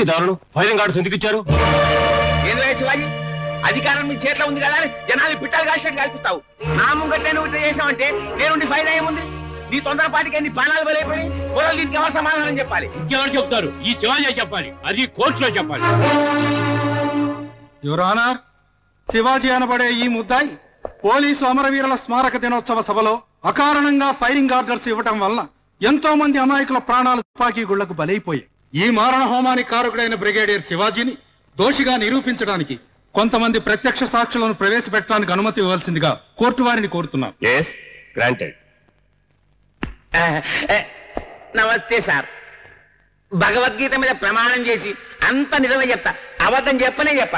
దారుడు firing guards ఎందుకు ఇచ్చారు? ఏంది శివాజీ, అధికారం మీ చేతిలో ఉంది కదా అని జనాలు పిట్టలు కాల్చినట్టు కల్పిస్తావు. నా ముంగట్టే నువ్వు ఇట్లా చేసినావంటే నేనుండి ఫైదా ఏముంది? నీ తొందరపాటికి ఎన్ని ప్రాణాలు బలైపోయి కూరలు దీనికి ఎవరు సమాధానం చెప్పాలి? ఇంకెవరు చెప్తారు? ఈ శివాజీ చెప్పాలి, అది కోర్టులో చెప్పాలి. యువర్ ఆనర్, శివాజీ అనబడే ఈ ముద్దాయి పోలీసు అమరవీరుల స్మారక దినోత్సవ సభలో అకారణంగా ఫైరింగ్ ఆర్డర్స్ ఇవ్వటం వల్ల ఎంతో మంది అమాయకుల ప్రాణాలు తుపాకీ గుళ్లకు బలైపోయాయి. ఈ మారణ హోమానికి కారకుడైన బ్రిగేడియర్ శివాజీని దోషిగా నిరూపించడానికి కొంతమంది ప్రత్యక్ష సాక్షులను ప్రవేశపెట్టడానికి అనుమతి ఇవ్వాల్సిందిగా కోర్టు వారిని కోరుతున్నాం. నమస్తే సార్. భగవద్గీత మీద ప్రమాణం చేసి అంత నిజమే చెప్తా, అబద్ధం చెప్పనే చెప్ప.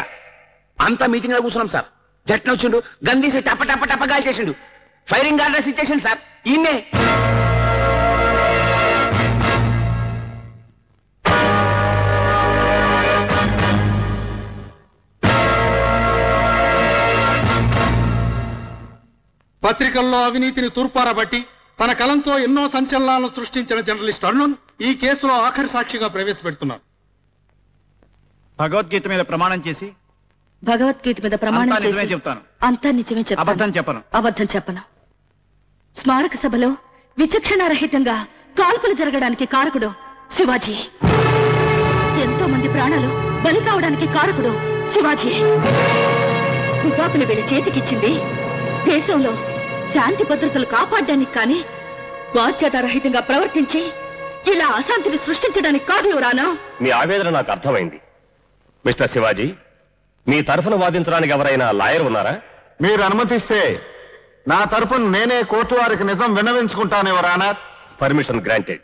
అంత మీటింగ్ లో కూర్చున్నాం సార్. జట్న వచ్చిండు, గందీసి టప్ప టప్ప టప్ప గాలి చేసిండు, ఫైరింగ్ ఆర్డర్స్ ఇచ్చేసిండు సార్. ఈయనే పత్రికల్లో అవినీతిని తూర్పారబట్టి తన కలంతో ఎన్నో సంచలనాలను సృష్టించిన జర్నలిస్ట్ అరుణ్ ఈ కేసులో ఆఖరి సాక్షిగా ప్రవేశపెడుతున్నారు. భగవద్గీత మీద ప్రమాణం చేసి చెప్తాను. అంతా నిజమే చెప్తాను. అబద్ధం చెప్పను. స్మారక సభలో విచక్షణారహితంగా కాల్పులు జరగడానికి కారకుడు శివాజీ. ఎంతో మంది ప్రాణాలు బలి కావడానికి కారకుడు శివాజీ. తుపాకులు వీళ్ళ చేతికిచ్చింది దేశంలో శాంతి భద్రతలు కాపాడడానికి కానీ బాధ్యతారహితంగా ప్రవర్తించి ఇలా అశాంతిని సృష్టించడానికి కాదు యువరానా. మీ ఆవేదన నాకు అర్థమైంది. మిస్టర్ శివాజీ, మీ తరఫున వాదించడానికి ఎవరైనా లాయర్ ఉన్నారా? మీరు అనుమతిస్తే నా తరఫున నేనే కోర్టు వారికి నిజం విన్నవించుకుంటాను యువరానా. Permission granted.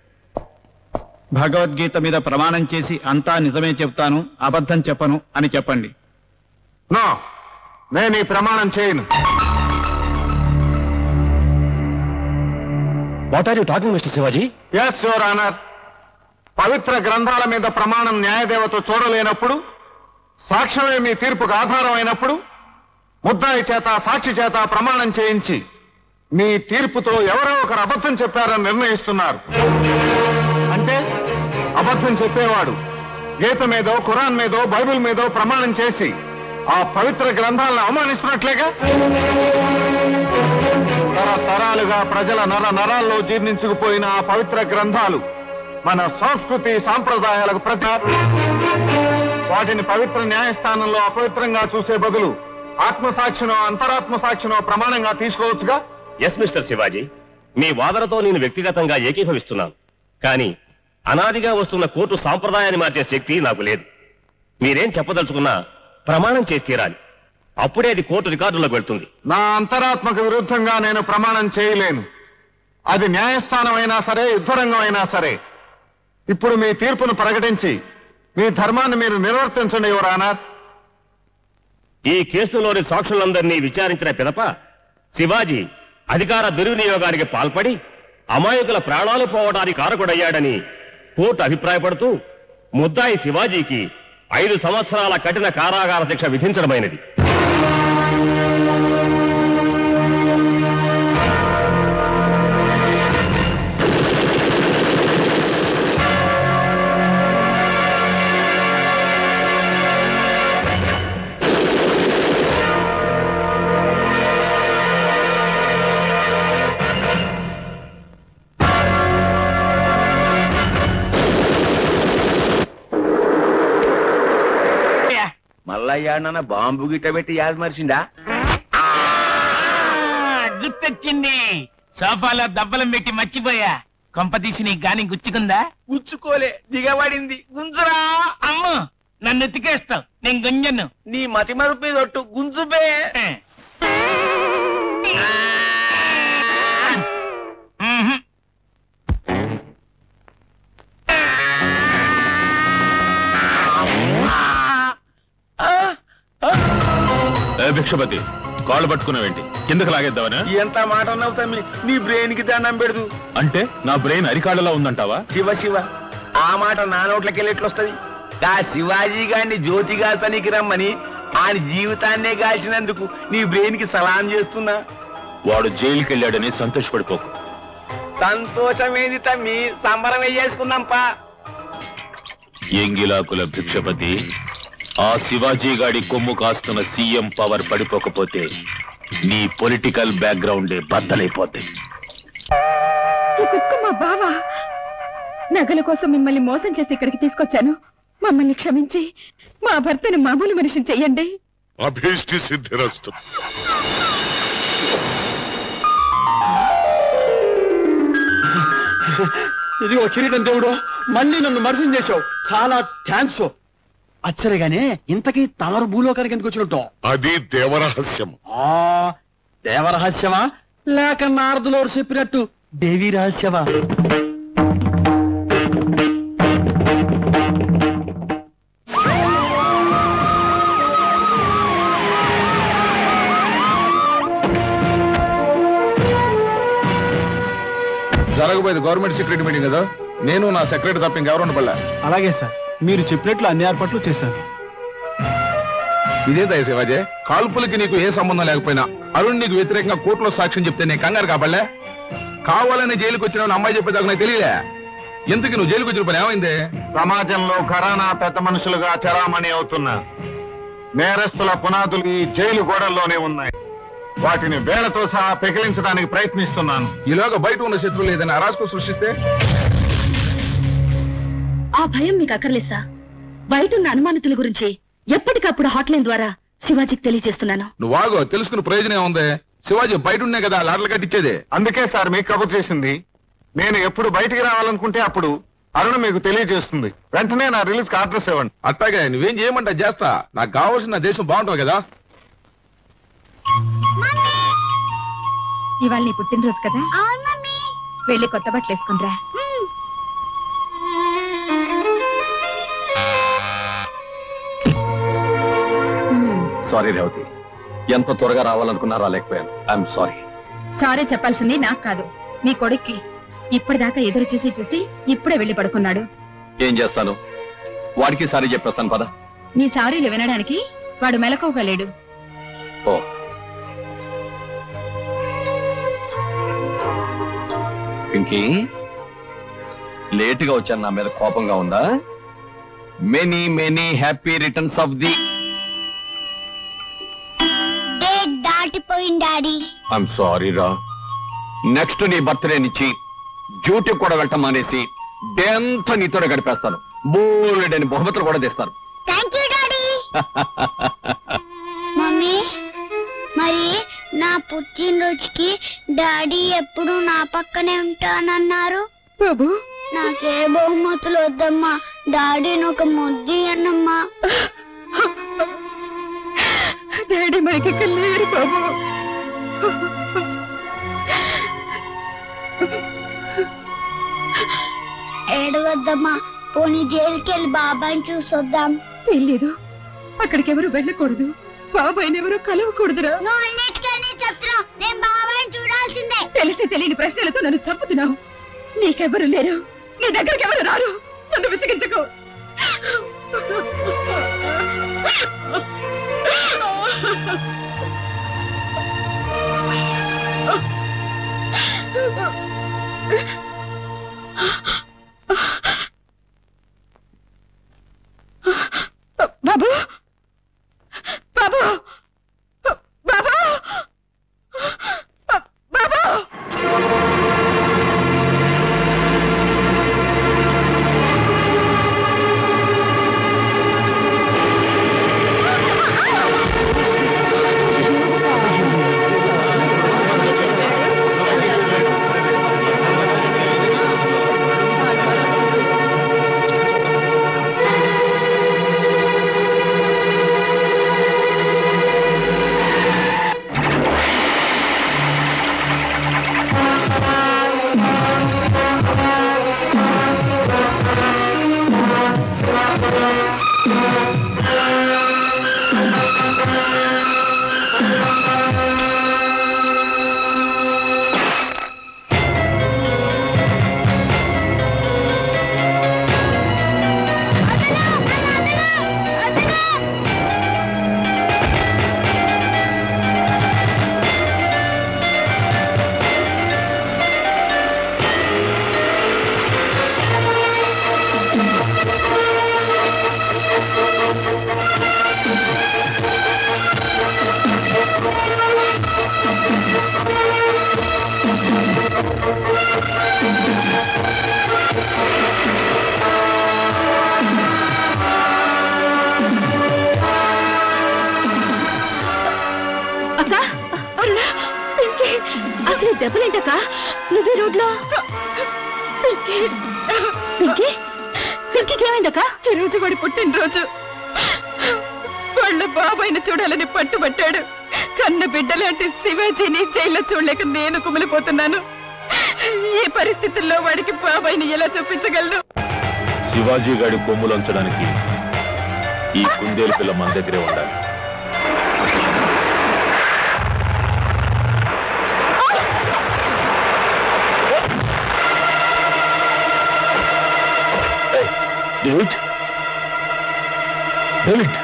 భగవద్గీత మీద ప్రమాణం చేసి అంతా నిజమే చెప్తాను, అబద్ధం చెప్పను అని చెప్పండి. నో, నేను ఈ ప్రమాణం చేయను. What are you talking mister Shivaji? yes your honour. పవిత్ర గ్రంథాల మీద ప్రమాణం న్యాయదేవత చూడలేనప్పుడు, సాక్ష్యమే మీ తీర్పుకు ఆధారం అయినప్పుడు ముద్దాయి చేత సాక్షి చేత ప్రమాణం చేయించి మీ తీర్పుతో ఎవరో ఒకరు అబద్ధం చెప్పారని నిర్ణయిస్తున్నారు. అంటే అబద్ధం చెప్పేవాడు గీత మీదో ఖురాన్ మీదో బైబిల్ మీదో ప్రమాణం చేసి ఆ పవిత్ర గ్రంథాలను అవమానిస్తున్నట్లేగా. తరతరాలుగా ప్రజల నరాల్లో జీర్ణించుకుపోయిన ఆ పవిత్ర గ్రంథాలు మన సంస్కృతి సాంప్రదాయాలకు ప్రతి. వాటిని పవిత్ర న్యాయస్థానంలో అపవిత్రంగా చూసే బదులు ఆత్మసాక్షినో అంతరాత్మ సాక్షినో ప్రమాణంగా తీసుకోవచ్చుగా. ఎస్ మిస్టర్ శివాజీ, మీ వాదనతో నేను వ్యక్తిగతంగా ఏకీభవిస్తున్నాను. కానీ అనాదిగా వస్తున్న కోర్టు సాంప్రదాయాన్ని మార్చే శక్తి నాకు లేదు. మీరేం చెప్పదలుచుకున్నా ప్రమాణం చేసి తీరాలి. అప్పుడే అది కోర్టు రికార్డులోకి వెళ్తుంది. నా అంతరాత్మకు విరుద్ధంగా నేను ప్రమాణం చేయలేను. అది న్యాయస్థానం అయినా సరే, యుద్ధరంగం అయినా సరే. ఇప్పుడు మీ తీర్పును ప్రకటించి మీ ధర్మాన్ని మీరు నిర్వర్తించండి యువర్ ఆనర్. ఈ కేసులోని సాక్షులందరినీ విచారించిన పిదప శివాజీ అధికార దుర్వినియోగానికి పాల్పడి అమాయకుల ప్రాణాలు పోవడానికి కారకుడయ్యాడని కోర్టు అభిప్రాయపడుతూ ముద్దాయి శివాజీకి 5 సంవత్సరాల కఠిన కారాగార శిక్ష విధించడమైనది. మల్లయ్యాడన్న బాంబు గిట్ట పెట్టి యాద మరిచిందా? గుర్తొచ్చింది. సోఫాలో దెబ్బలం పెట్టి మర్చిపోయా. కొంపతీసి నీ గాని గుచ్చుకుందా? గుచ్చుకోలే, దిగబడింది. గుంజురా. అమ్మో, నన్ను ఎత్తికేస్తావు, నేను గుంజను. నీ మతి మరుపు మీద ఒట్టు గుంజుబే. భిక్షపతి, కాళ్ళు పట్టుకున్నావేంటి? కిందకు లాగేద్దావనా? ఎంత మాట అన్నావు తమ్మి, నీ బ్రెయిన్ కి దండం పెడదు. అంటే నా బ్రెయిన్ అరికాళ్ళలో ఉందంటావా? శివ శివ, ఆ మాట నా నోట్లకెళ్ళి ఎట్లొస్తుంది? ఆ శివాజీ గారిని జ్యోతి గాల్పనికి రమ్మని ఆయన జీవితాన్నే గాల్చినందుకు నీ బ్రెయిన్ కి సలాం చేస్తున్నా. వాడు జైలుకి వెళ్ళాడని సంతోషపడిపోకు. సంతోషమేది తమ్మి, సంబరం చేసుకుందాంపా. ఎంగిలాకుల భిక్షపతి, ఆ శివాజీ గాడి కొమ్ము కాస్తున్న సీఎం పవర్ పడిపోకపోతే నీ పొలిటికల్ బ్యాక్గ్రౌండే బద్దలైపోద్ది. మా బావ నగల కోసం మిమ్మల్ని మోసం చేసి ఇక్కడికి తీసుకొచ్చాను. మమ్మల్ని క్షమించి మా భర్తను మామూలు మనిషిని చెయ్యండి. అభీష్టి సిద్ధిరస్తు. ఇదిగో కిరీటం దేవుడు, మళ్ళీ నన్ను మర్సం చేశావు, చాలా థ్యాంక్స్. అచ్చరిగానే ఇంతకీ తమరు భూలోకానికి ఎందుకు వచ్చినట్టు? అది దేవరహస్యం. దేవరహస్యమా లేక నారదులోరు చెప్పినట్టు దేవీ రహస్యమా? జరగబోయేది గవర్నమెంట్ సెక్రటరీ మీటింగ్ కదా, నేను నా సెక్రటరీ తప్ప ఇంకెవరు ఉండబడలే. అలాగే సార్, మీరు చెప్పినట్లు అన్ని ఏర్పాట్లు చేశాను. ఇదే దయ శివాజీ, కాల్పులకి నీకు ఏ సంబంధం లేకపోయినా అరుణ్ నీకు వ్యతిరేకంగా కోర్టులో సాక్ష్యం చెప్తే నేను కంగారు కాబడలే. కావాలని జైలుకి వచ్చిన అమ్మాయి చెప్పేదాకా నాకు తెలియలే. ఎందుకు నువ్వు జైలుకి వచ్చిన పని ఏమైంది? సమాజంలో ఘరానా పెద్ద మనుషులుగా చలామణి అవుతున్నా నేరస్తుల పునాదులు ఈ జైలు గోడల్లోనే ఉన్నాయి. వాటిని వేళతో సహా పెకిలించడానికి ప్రయత్నిస్తున్నాను. ఈలోగా బయట ఉన్న శత్రువులు ఏదైనా అరాచకం సృష్టిస్తే? ఆ భయం మీకు అక్కర్లేదు సార్. బయట ఉన్న అనుమానితుల గురించి ఎప్పటికప్పుడు హాట్లైన్ ద్వారా శివాజీకి తెలియజేస్తున్నాను. నువ్వు ఆగో, తెలుసుకున్న ప్రయోజనం ఉంది. శివాజీ బయట ఉన్నాయి కదా లాటలు కట్టించేది. అందుకే సార్ మీకు కబుర్ చేసింది. నేను ఎప్పుడు బయటికి రావాలనుకుంటే అప్పుడు అరుణ మీకు తెలియజేస్తుంది. వెంటనే నా రిలీజ్ కి అడ్రస్ ఇవ్వండి. అట్లాగే నువ్వేం చేయమంటా చేస్తా. నాకు కావాల్సిన నా దేశం బాగుంటుంది కదా. ఇవాళ నీ పుట్టినరోజు కదా, వెళ్ళి కొత్త బట్టలు వేసుకునిరా. సారీ రేవతి, ఎంత త్వరగా రావాలనుకున్నా రాలేకపోయాను. I'm sorry. సారీ చెప్పాల్సింది నాకు కాదు, మీ కొడుక్కి. ఇప్పటిదాకా ఎదురు చూసి చూసి ఇప్పుడే వెళ్ళి పడుకున్నాడు. ఏం చేస్తాను, వాడికి సారీ చెప్పేస్తాను పద. నీ సారీలు వినడానికి వాడు మెలకువగా లేడు. ఓ పింకీ, లేటుగా వచ్చాను, నా మీద కోపంగా ఉందా? Many many happy returns of the దాటిపోయింది డాడీ. ఐఎమ్ సారీ రా. నెక్స్ట్ నీ బర్త్డే నుంచి డ్యూటీ కూడా వెళ్ళటం మానేసి డే అంతా నీతోనే గడిపేస్తాను. బోల్డని బహుమతులు కూడా తెస్తాను. Thank you daddy. మమ్మీ, మరి నా పుట్టినరోజుకి డాడీ ఎప్పుడు నా పక్కనే ఉంటానన్నారు. బాబు, నాకే బహుమతులు వద్దమ్మా, డాడీని ఒక ముద్దు అన్నమ్మా. డాడీ మనకి లేరు బాబు. ఏడవద్దమ్మా, పోనీ జైలుకి వెళ్ళి బాబాని చూసొద్దాం. తెలియదు, అక్కడికి ఎవరు వెళ్ళకూడదు, బాబాయిని ఎవరు కలవకూడదురా. నువ్వు అన్నిటికీ చెప్తున్నావు, నేను బాబాని చూడాల్సిందే. తెలిసి తెలియని ప్రశ్నలతో నన్ను చంపుతున్నావు. నీకెవరు లేరు, నీ దగ్గరికి ఎవరు రారు. నన్ను విసిగించకు. బాబు, బాబు, బాబు, బాబు. అక్క అసలు దెబ్బలేంటక్క నువ్వే రోడ్లో పింకీకేమైందక్క? ఈ రోజు వాడి పుట్టినరోజు. వాళ్ళ బాబాయిని చూడాలని పట్టుబట్టాడు. కన్న బిడ్డలాంటి శివాజీని జైల్లో చూడలేక నేను కుమిలిపోతున్నాను. ఈ పరిస్థితుల్లో వాడికి బాబాయిని ఎలా చూపించగలను? శివాజీ గాడి కొమ్ములంచడానికి ఈ కుందేలు పిల్ల మన దగ్గరే ఉండాలి. డేవిడ్ డేవిడ్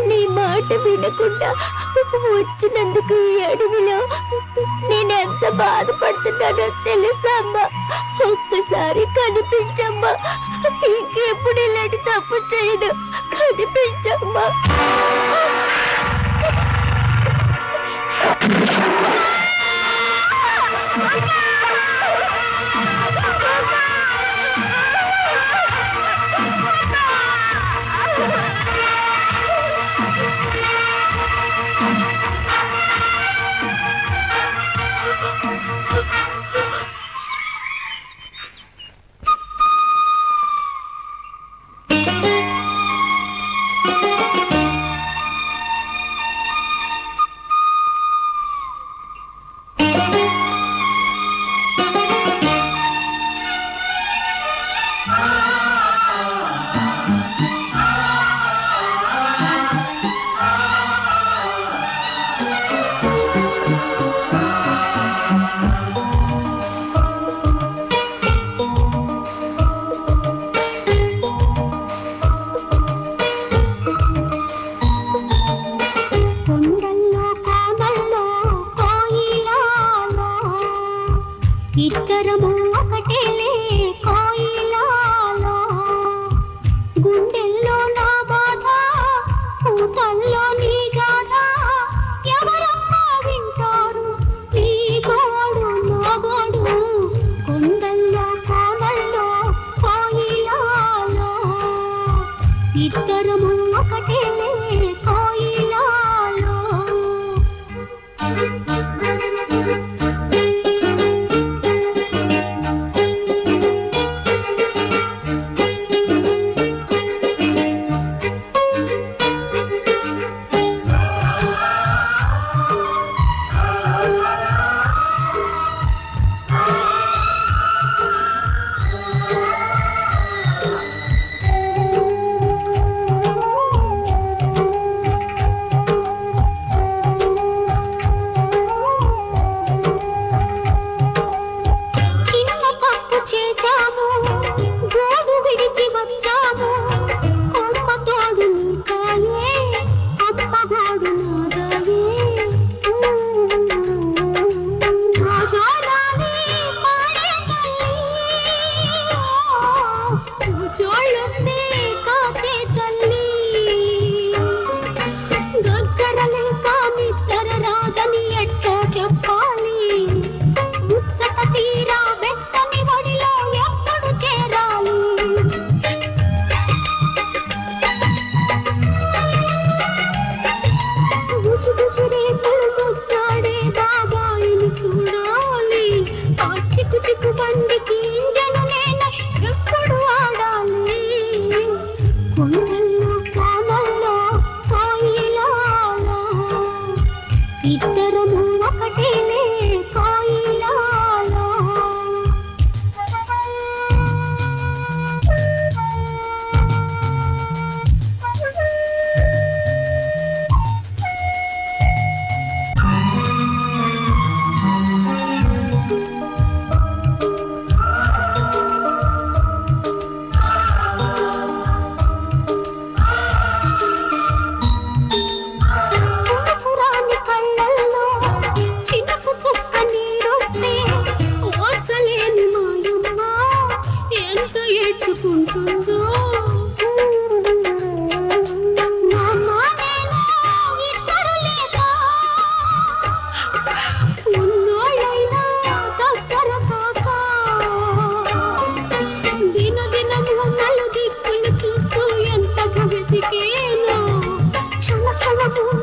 నీ మాట వినకుండా వచ్చినందుకు ఈ అడవిలో నేనెంత బాధపడుతున్నానో తెలుసమ్మా. ఒక్కసారి కనిపించమ్మా. ఇంకెప్పుడు ఇలాంటి తప్పు చేయను. కనిపించమ్మా.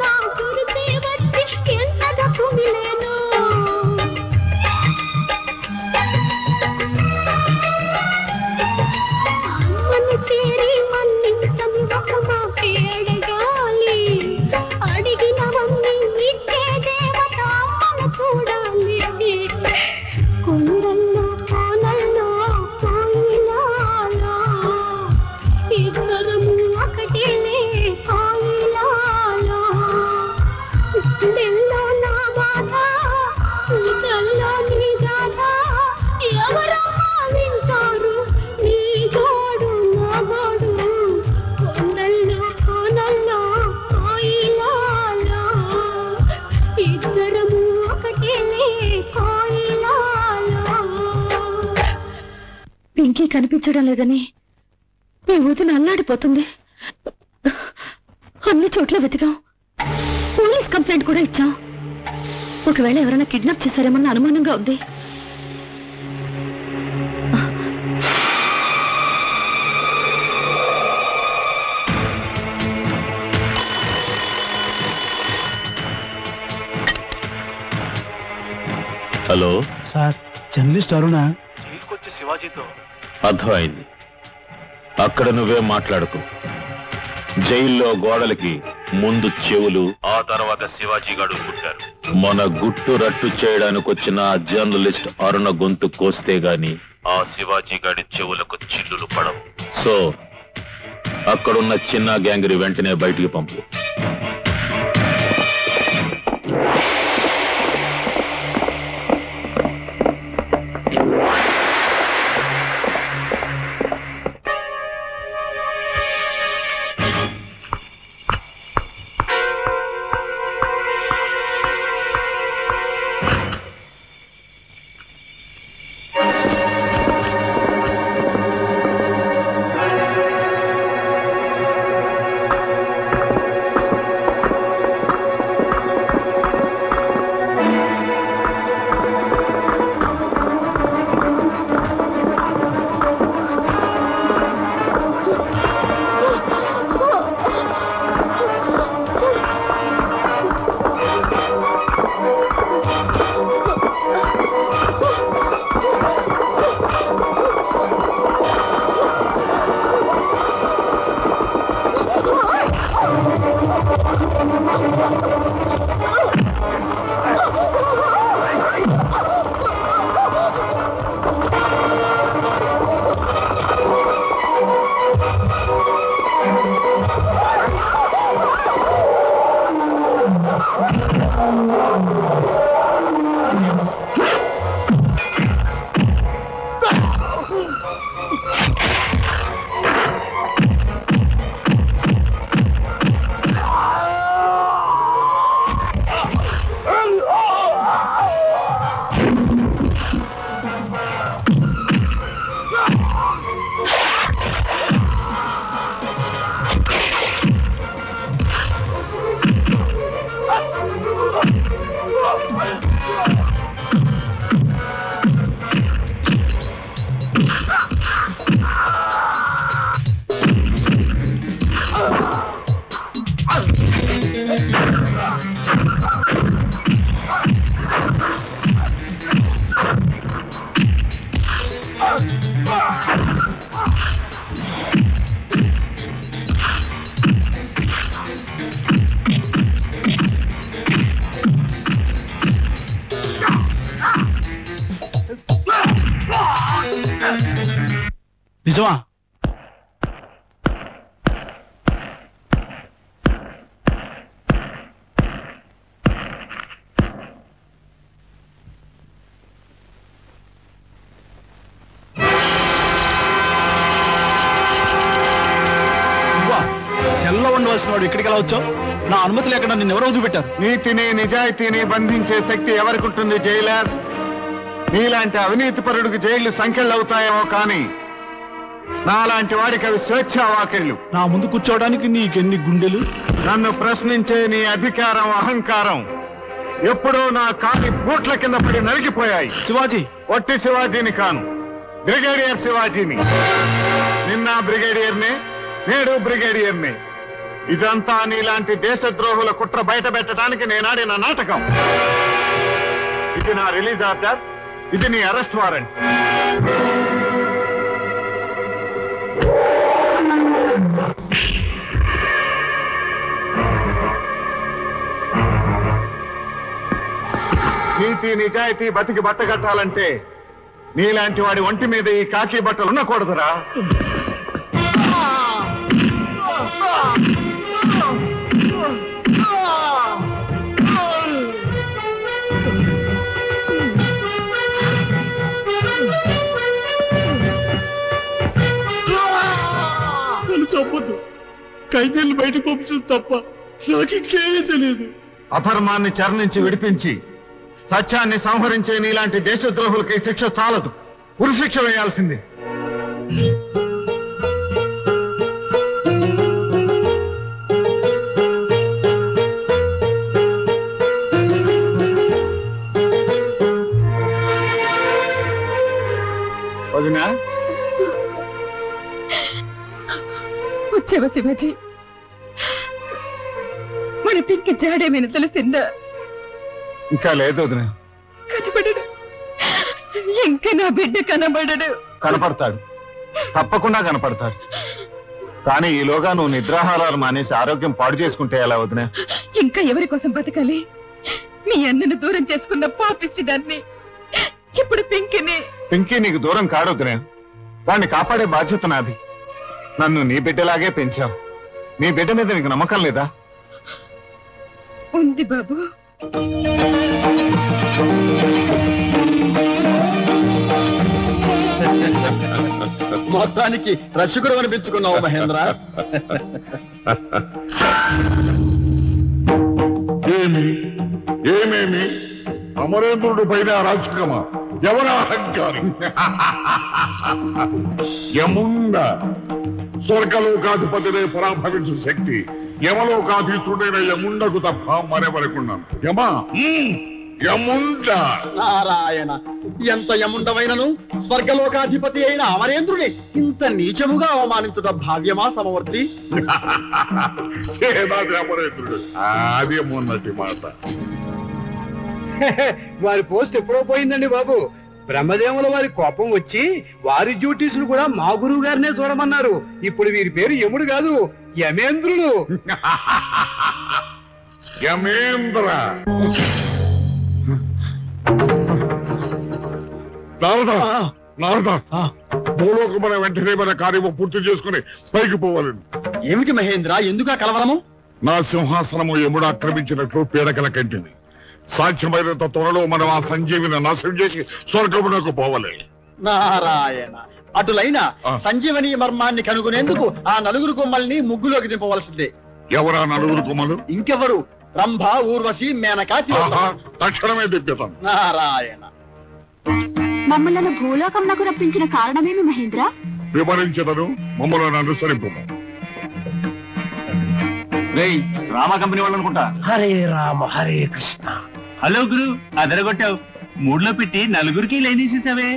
నా గురితే వచ్చి ఎంతగా కుమిలేను అమ్మను చేరి మన్నించని ఒక మాటే అడగాలి అడిగినవన్నీ ఇచ్చే దేవత అమ్మను చూడాలి కొండల్లో కోనల్లో కోయిలాలా ఇద్దరము ఒకటిలే కోయిలాలా గుండెల్లో నా బాధ ఊతల్లో నీ గాథ ఎవరమ్మా వింటారు నీ గోడు నా గోడు కొండల్లో కోనల్లో కోయిలాలా ఇద్దరము ఒకటిలే కోయిలాలా పింకీ కనిపించడం లేదని మీ ఊదిన అల్లాడిపోతుంది అన్ని చోట్ల వెతికాం పోలీస్ కంప్లైంట్ కూడా ఇచ్చాం ఒకవేళ ఎవరైనా కిడ్నాప్ చేశారేమన్న అనుమానంగా ఉంది హలో సార్ జర్నలిస్ట్ అరుణ అర్థమైంది. అక్కడ నువ్వే మాట్లాడుకో. జైల్లో గోడలకి ముందు చెవులు, ఆ తర్వాత శివాజీ గారు పుట్టారు. మన గుట్టు రట్టు చేయడానికి వచ్చిన జర్నలిస్ట్ అరుణ గొంతు కోస్తే గాని ఆ శివాజీ గారి చెవులకు చిల్లులు పడవు. సో అక్కడున్న చిన్న గ్యాంగిరి వెంటనే బయటికి పంపు. నిజమా? సెల్లో ఉండవలసిన వాడు ఇక్కడికి ఎలా వచ్చావు? నా అనుమతి లేకుండా నిన్ను ఎవరు వదిలిపెట్టారు? నీతిని నిజాయితీని బంధించే శక్తి ఎవరికుంటుంది జైలర్? నీలాంటి అవినీతిపరుడికి జైళ్లు సంఖ్యలు అవుతాయేమో కానీ నాలాంటి వాడికి అవి స్వేచ్ఛా వాకిళ్లు. నా ముందు కూర్చోవడానికి నీకెన్ని గుండెలు? నన్ను ప్రశ్నించే నీ అధికారం, అహంకారం ఎప్పుడో నా కాలి బూట్ల కింద పడి నలిగిపోయాయి. శివాజీ ఒట్టి శివాజీని కాను, బ్రిగేడియర్ శివాజీని. నిన్న బ్రిగేడియర్నే, నేడు బ్రిగేడియర్నే. ఇదంతా నీలాంటి దేశద్రోహుల కుట్ర బయట పెట్టడానికి నేనాడిన నాటకం. ఇది నా రిలీజ్ ఆర్డర్, ఇది నీ అరెస్ట్ వారెంట్. నీతి నిజాయితీ బతికి బట్టగట్టాలంటే నీలాంటి వాడి ఒంటి మీద ఈ కాకి బట్టలు ఉండకూడదురా. చంపొద్దు, ఖైదీలు బయట పంపించదు తప్ప నాకు ఇంకేమీ తెలియదు. అధర్మాన్ని చరణించి విడిపించి సత్యాన్ని సంహరించే నీలాంటి దేశద్రోహులకి శిక్ష చాలదు, ఉరిశిక్ష వేయాల్సిందే. వదినా, వచ్చావా శివాజీ? మన పింకి జాడేమైనా తెలిసిందా? ఇంకా లేదు వదినా. కనబడడు, ఇంకా నా బిడ్డ కనబడడు. కనపడతాడు, తప్పకుండా కనపడతాడు. కానీ ఈలోగా నువ్వు నిద్రాహారాలు మానేసి ఆరోగ్యం పాడు చేసుకుంటే ఎలా వదినా? ఇంకా ఎవరి కోసం బతకాలి? మీ అన్నను దూరం చేసుకున్న పాపిచ్చి దాన్ని, ఇప్పుడు పింకిని. పింకీ నీకు దూరం కాడొద్దునే, దాన్ని కాపాడే బాధ్యత నాది. నన్ను నీ బిడ్డలాగే పెంచావు, నీ బిడ్డ మీద నీకు నమ్మకం లేదా? ఉంది బాబు. మొత్తానికి రసికుడు అనిపించుకున్నావు మహేంద్ర. ఏమేమి అమరేంద్రుడి పైన అరాచకమా? ఎవరా అహంకారి? యముండ స్వర్గలోకాధిపతినే పరాభవించు శక్తి యమలోకాధీశుడైన యముండకు తప్ప మరెవరకున్నాను. యముండ నారాయణ, ఎంత యముండమైనను స్వర్గలోకాధిపతి అయిన అమరేంద్రుని ఇంత నీచముగా అవమానించుట భావ్యమా సమవర్తి? ఏనాది అమరేంద్రుడు, అది మొన్నటి మాట. వారి పోస్ట్ ఎప్పుడో పోయిందండి బాబు. బ్రహ్మదేవుల వారి కోపం వచ్చి వారి డ్యూటీస్ కూడా మా గురువు గారినే చూడమన్నారు. ఇప్పుడు వీరి పేరు యముడు కాదు, యమేంద్రుడు. యమేంద్ర నారద, నారద, భూలోకమైన వెంటనే మన కార్యము పూర్తి చేసుకుని పైకి పోవాలి. ఏమిటి మహేంద్ర, ఎందుకు కలవరము? నా సింహాసనము యముడు ఆక్రమించినట్లు పీడకల కంటిని. సాధ్యమైనంత త్వరలో మనం ఆ సంజీవిని నాశనం చేసి స్వర్గమునకు పోవాలి. నారాయణ, అటులైన సంజీవని మర్మాన్ని కనుగొనేందుకు ఆ నలుగురు కొమ్మల్ని ముగ్గులోకి దింపవలసిందే. ఎవరా నలుగురు కొమ్మలు? ఇంకెవరు? రంభ, ఊర్వశి, మేనక, తక్షణమే దింపుతాను. నారాయణ, మమ్మల్ని భూలోకంలోకి రప్పించిన కారణమేమి మహేంద్ర? వివరించదను, మమ్మల్ని అనుసరింపు. రామ కంపెనీ వాళ్ళు అనుకుంటా. హరే రామ హరే కృష్ణ. హలో గురు, అదరగొట్టావు. మూడులో పెట్టి నలుగురికి లైన్ వేసేసావే.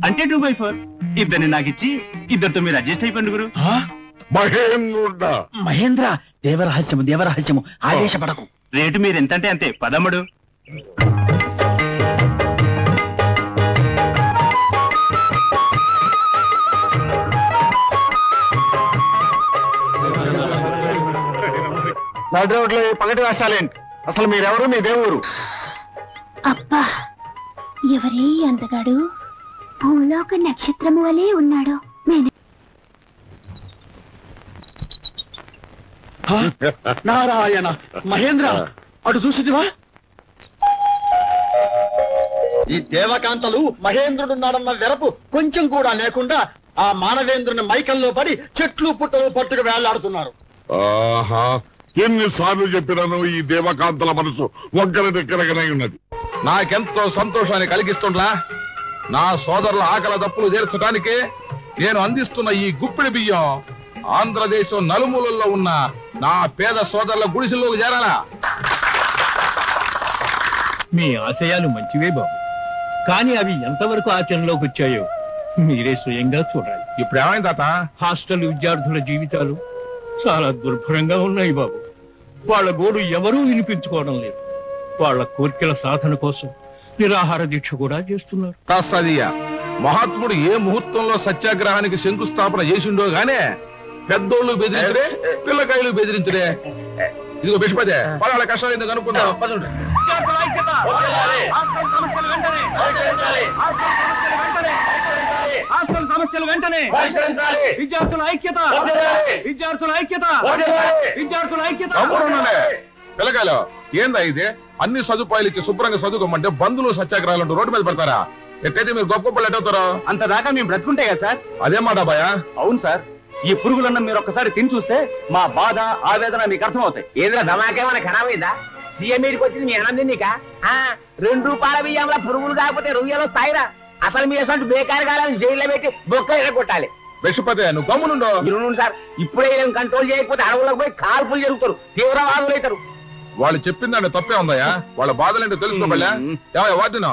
అంటే 2/4. ఇద్దరిని నాకిచ్చి ఇద్దరితో మీరు అడ్జస్ట్ అయిపోండి గురు. మహేంద్ర, దేవరహస్యము దేవరహస్యము, ఆవేశపడకు. రేటు మీరు ఎంతంటే అంతే. పదమ్ముడు. నడిరోడ్లో పగటి వేషాలేంటి? అసలు మీరెవరు, మీ దేవురు? అబ్బా, ఎవరే అందగాడు? భూలోక నక్షత్రము వలె ఉన్నాడు. నారాయణ, మహేంద్ర, అటు చూసిదివా? ఈ దేవకాంతలు మహేంద్రుడున్నాడన్న వెరపు కొంచెం కూడా లేకుండా ఆ మానవేంద్రుని మైకంలో పడి చెట్లు పుట్టలు పట్టుకు వేళ్లాడుతున్నారు. ఆహా, ఎన్నిసార్లు చెప్పినాను ఈ దేవకాంతల మనసు ఒక్కరి దగ్గరగానే ఉన్నది. నాకెంతో సంతోషాన్ని కలిగిస్తుండ్లా. నా సోదరుల ఆకలి దప్పులు తీర్చడానికే నేను అందిస్తున్న ఈ గుప్పిడి బియ్యం ఆంధ్రదేశం నలుమూలల్లో ఉన్న నా పేద సోదరుల గుడిసెల్లోకి చేరాలా? మీ ఆశయాలు మంచివే బాబు, కానీ అవి ఎంతవరకు ఆచరణలోకి వచ్చాయో మీరే స్వయంగా చూడాలి. ఇప్పుడు ఏమైంది తాత? హాస్టల్ విద్యార్థుల జీవితాలు చాలా దుర్భరంగా ఉన్నాయి బాబు. వాళ్ళ గోడు ఎవరూ వినిపించుకోవడం లేదు. వాళ్ళ కోరికల సాధన కోసం నిరాహార దీక్ష కూడా చేస్తున్నారు. కాస్తాదియ్యా, మహాత్ముడు ఏ ముహూర్తంలో సత్యాగ్రహానికి శంకుస్థాపన చేసిండో గానే పెద్దోళ్ళు బెదిరించుడే, పిల్లకాయలు బెదిరించుడే. ఇదిగో బిషపదే, వాళ్ళ కష్టాలు ఎందుకు అనుకుందాం. హాస్టల్ సమస్యలు వెంటనే, విద్యార్థుల ఐక్యత, విద్యార్థుల ఐక్యత, విద్యార్థుల ఐక్యత. పిల్లకాయలు ఏందా ఇది? అన్ని సదుపాయాలు ఇచ్చి శుభ్రంగా చదువుకోమంటే బంధువులు సత్యాగ్రహాలు రోడ్డు మీద పెడతారా? ఎట్టయితే మీరు గొప్ప గొప్పలు ఎట్టవుతారో అంత దాకా మేము బ్రతుకుంటే కదా సార్. అదే మాట బాయా. అవును సార్, ఈ పురుగులన్నం మీరు ఒక్కసారి తిని చూస్తే మా బాధ ఆవేదన మీకు అర్థం అవుతాయి. ఏదో దమాకేమైనా ఖరాబ్ అయిందా? సీఎం మీదకి వచ్చింది మీ అన్నం నీక? 2 రూపాయల బియ్యంలో పురుగులు కాకపోతే రొయ్యలు స్థాయిరా. అసలు మీ అసలు బేకారు కాలని జైల్లో పెట్టి బొక్క ఎరగొట్టాలి. విషపతే నువ్వు గమ్మునుండో. సార్ ఇప్పుడే కంట్రోల్ చేయకపోతే అడవులకు పోయి కాల్పులు జరుగుతారు, తీవ్రవాదులు అవుతారు. వాళ్ళు చెప్పిందంటే తప్పే ఉందయ్యా. వాళ్ళ బాధలేంటో తెలుసుకోబల్లా. ఏమయ్యా వాటినో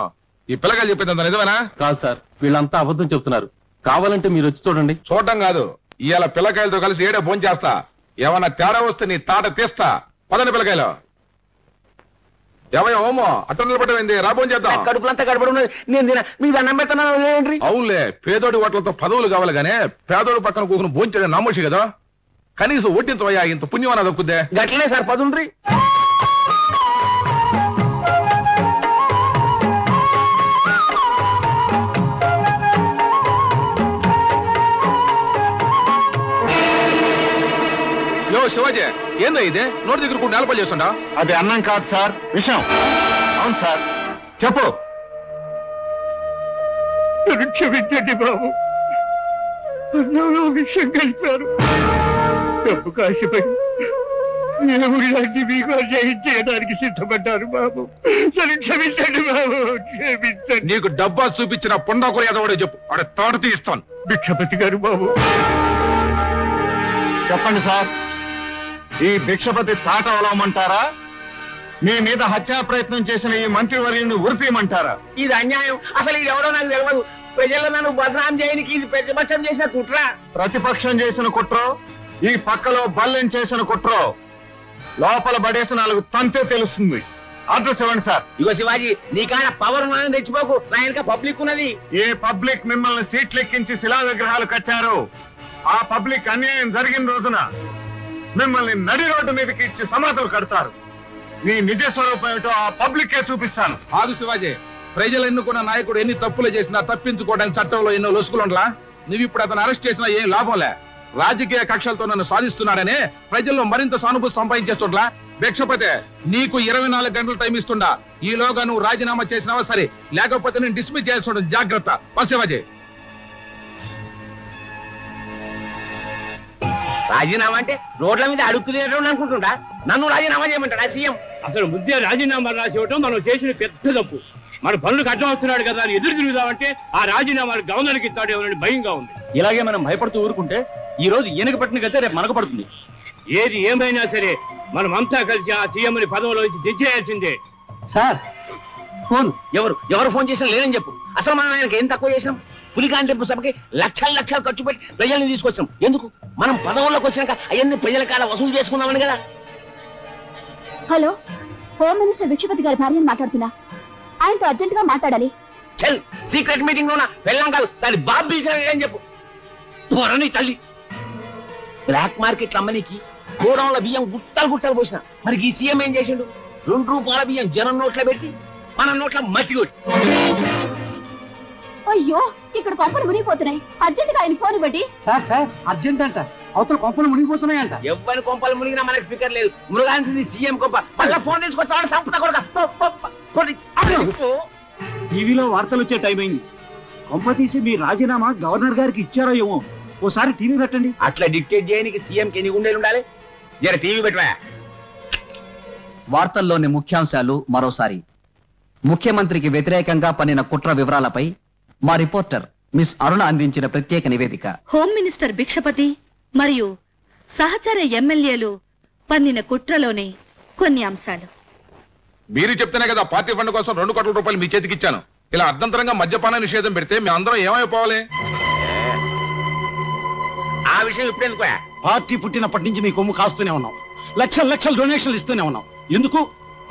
ఈ పిల్లకాయలు చెప్పిందంత నిజమేనా? కాదు సార్, వీళ్ళంతా అబద్ధం చెప్తున్నారు. కావాలంటే మీరు వచ్చి చూడండి. చూడటం కాదు, ఇవాళ పిల్లకాయలతో కలిసి ఏడే భోజనం చేస్తా. ఏమన్నా తేడా వస్తే నీ తాట తీస్తా. పదండి పిల్లకాయలు. ఏమయ్యా ఓమో అట్ట నిలబడమైంది, రా భోజనం చేద్దాం. కడుపులంతా గడపడి ఉన్నది, నేను తిన మీకు అన్నం పెడుతున్నాను ఏంటి? అవునులే, పేదోడి ఓట్లతో పదవులు కావాలి గానే పేదోడి పక్కన కూకుని భోజనం చేయడం నమ్మొచ్చు కదా. కనీసం ఓటించవయ్యా, ఇంత పుణ్యం అన్నది దక్కుద్దే. గట్లనే సార్ పదుండ్రి. యో శివాజీ, ఏందో ఇదే నోటి దగ్గర కూడా నేలపల్లి చేస్తుండా? అది అన్నం కాదు సార్, విషయం. అవును సార్, చెప్పు. క్షమించండి బాబు, అన్నంలో విషయం కలిపారు. డబ్బు కాసిపై దేవుడిలాంటి మీకు అన్యాయం చేయడానికి సిద్ధపడ్డారు బాబు. క్షమించండి బాబు, క్షమించండి. నీకు డబ్బా చూపించిన పొండాకులు ఎదవడే చెప్పు, ఆడ తాడు తీస్తాను. భిక్షపతి గారు బాబు. చెప్పండి సార్, ఈ భిక్షపతి తాట అవలమంటారా? మీ మీద హత్యా ప్రయత్నం చేసిన ఈ మంత్రివర్యుని ఉరిపీయమంటారా? ఇది అన్యాయం. అసలు ఇది ఎవరో నాకు తెలియదు. ప్రజల్లో నన్ను బదనాం చేయడానికి ఇది ప్రతిపక్షం చేసిన కుట్ర. ప్రతిపక్షం చేసిన కుట్రో, ఈ పక్కలో బల్లెం చేసిన కుట్రో లోపల పడేసి 4 తంతే తెలుస్తుంది. అడ్రస్ ఇవ్వండి సార్. ఇగో శివాజీ, నీకాడ పవర్ ఉన్నదని తెచ్చిపోకు, నా వెనక పబ్లిక్ ఉన్నది. ఏ పబ్లిక్ మిమ్మల్ని సీట్లెక్కించి శిలా విగ్రహాలు కట్టారో ఆ పబ్లిక్ అన్యాయం జరిగిన రోజున మిమ్మల్ని నడి రోడ్డు మీదకి ఇచ్చి సమాధులు కడతారు. నీ నిజ స్వరూపం ఏమిటో ఆ పబ్లిక్కే చూపిస్తాను. ఆగు శివాజీ, ప్రజలు ఎన్నుకున్న నాయకుడు ఎన్ని తప్పులు చేసినా తప్పించుకోవడానికి చట్టంలో ఎన్నో లొసుకులుండలా. నువ్వు ఇప్పుడు అతను అరెస్ట్ చేసినా ఏం లాభంలే. రాజకీయ కక్షలతో నన్ను సాధిస్తున్నాడనే ప్రజల్లో మరింత సానుభూతి సంపాదించేస్తుండ్లా. భిక్షపతి, నీకు 24 గంటలు టైం ఇస్తుండా. ఈలోగా నువ్వు రాజీనామా చేసినావా సరే, లేకపోతే నేను డిస్మిస్ చేయాల్సి ఉంటుంది. జాగ్రత్త. శివాజీ, రాజీనామా అంటే రోడ్ల మీద అడుక్కు తినడం అనుకుంటుంటా. నన్ను రాజీనామా చేయమంటాడా సీఎం? అసలు ముద్దే రాజీనామా రాసి ఇవ్వటం మనం చేసిన పెద్ద తప్పు. మన పనులకు అడ్డం వస్తున్నాడు కదా అని ఎదురు తిరుగుదామంటే ఆ రాజీనామాలు గవర్నర్కి ఇస్తాడేమోనని భయంగా ఉంది. ఇలాగే మనం భయపడుతూ ఊరుకుంటే ఈ రోజు ఈయనకు పట్టిన గతే రేపు మనకు పడుతుంది. ఏది ఏమైనా సరే మనం అంతా కలిసి ఆ సీఎంని పదవిలో నుంచి దించేయాల్సిందే. సార్ ఫోన్ ఎవరు ఫోన్ చేసినా లేదని చెప్పు. అసలు మనం ఆయనకి ఏం తక్కువ చేసినాం? పులికాంటింపు సభకి లక్షలు ఖర్చు పెట్టి ప్రజల్ని తీసుకొచ్చాం. ఎందుకు? మనం పదవుల్లోకి వచ్చినాక అవన్నీ ప్రజల కాడ వసూలు చేసుకుందామని కదా. హలో, హోమ్ మినిస్టర్ భిక్షపతి గారి భార్యను మాట్లాడుతున్నా. ఆయనతో అర్జెంట్ గా మాట్లాడాలి. చల్, సీక్రెట్ మీటింగ్ లోనా వెళ్ళాం కాదు, దాని బాబు పిలిచారని చెప్పు. త్వరని తల్లి. బ్లాక్ మార్కెట్ అమ్మనికి గోడౌన్ల బియ్యం గుట్టలు పోసిన. మరి ఈ సీఎం ఏం చేసిండు? 2 రూపాయల బియ్యం జనం నోట్లో పెట్టి మన నోట్ల మట్టి కొట్టి. అయ్యో, ఇక్కడ కొంపలు మునిగిపోతున్నాయి. అర్జెంట్ గా ఆయన ఫోన్ ఇవ్వండి. సార్ అర్జెంట్ అంట. అవతల కొంపలు మునిగిపోతున్నాయంట. ఎవరి కొంపలు మునిగినా మనకి ఫికర్ లేదు. మృగాంతి సీఎం కొంప. మళ్ళీ ఫోన్ తీసుకొచ్చాడు సంపద కొడుక. టీవీలో వార్తలు వచ్చే టైం అయింది. కొంప తీసి మీ రాజీనామా గవర్నర్ గారికి ఇచ్చారో ఏమో. ఓసారి టీవీ పెట్టండి. అట్లా డిక్టేట్ చేయడానికి సీఎంకి ఎన్ని గుండెలు ఉండాలి? జర టీవీ పెట్టవా. వార్తల్లోని ముఖ్యాంశాలు మరోసారి. ముఖ్యమంత్రికి వ్యతిరేకంగా పన్నిన కుట్ర వివరాలపై మా రిపోర్టర్ మిస్ అరుణ అందించిన ప్రత్యేక నివేదిక. హోమ్ మినిస్టర్ భిక్షపతి మరియు సహచర ఎమ్మెల్యేలు పన్నిన కుట్రలోని కొన్ని అంశాలు. మీరు చెప్తేనే కదా పార్టీ ఫండ్ కోసం 2 కోట్ల రూపాయలు మీ చేతికి ఇచ్చాను. ఇలా అర్ధంతరంగా మద్యపాన నిషేధం పెడితే మీ అందరం ఏమైపోవాలి? ఆ విషయం ఇప్పుడెందుకు? పార్టీ పుట్టినప్పటి నుంచి మీ కొమ్ము కాస్తూనే ఉన్నాం. లక్షల లక్షల డొనేషన్లు ఇస్తూనే ఉన్నాం. ఎందుకు?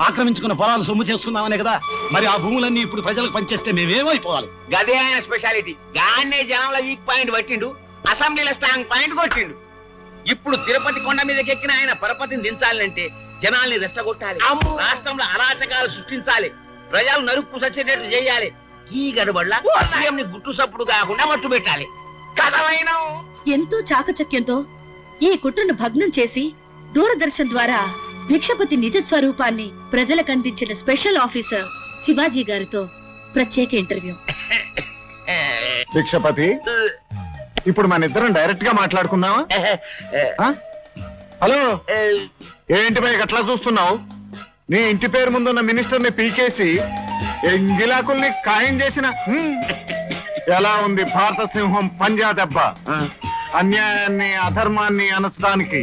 ఆక్రమించుకున్న పొలాలు సొమ్ము చేస్తున్నామనే కదా. మరి ఆ భూములన్నీ ఇప్పుడు ప్రజలకు పనిచేస్తే మేమేమైపోవాలి? గదే ఆయన స్పెషాలిటీ. గానే జనంలో వీక్ పాయింట్ పట్టిండు, అసెంబ్లీలో స్ట్రాంగ్ పాయింట్ కొట్టిండు. ఇప్పుడు తిరుపతి కొండ మీదకి ఎక్కిన ఆయన పరపతిని దించాలంటే జనాల్ని రెచ్చగొట్టాలి, రాష్ట్రంలో అరాచకాలు సృష్టించాలి, ప్రజలు నరుక్కు సచ్చేటట్టు చేయాలి. ఈ గడబడ్ల సీఎంని గుట్టు సప్పుడు కాకుండా మట్టు పెట్టాలి. కథమైన ఎంతో చాకచక్యంతో ఈ కుట్రను భగ్నం చేసి దూరదర్శన్ ద్వారా భిక్షపతి నిజ స్వరూపాన్ని ప్రజలకు అందించిన స్పెషల్ ఆఫీసర్ శివాజీ గారితో ప్రత్యేక ఇంటర్వ్యూ. భిక్షపతి, ఇప్పుడు మన ఇద్దరం డైరెక్ట్ గా మాట్లాడుకుందామా? హలో, ఏంటి భయ్ అట్లా చూస్తున్నావు? నీ ఇంటి పేరు ముందున్న మినిస్టర్ ని పీకేసి ఎంగిలాకుల్ని ఖాయం చేసిన ఎలా ఉంది భారత సింహం పంజా దెబ్బ? అన్యాయాన్ని అధర్మాన్ని అనచడానికి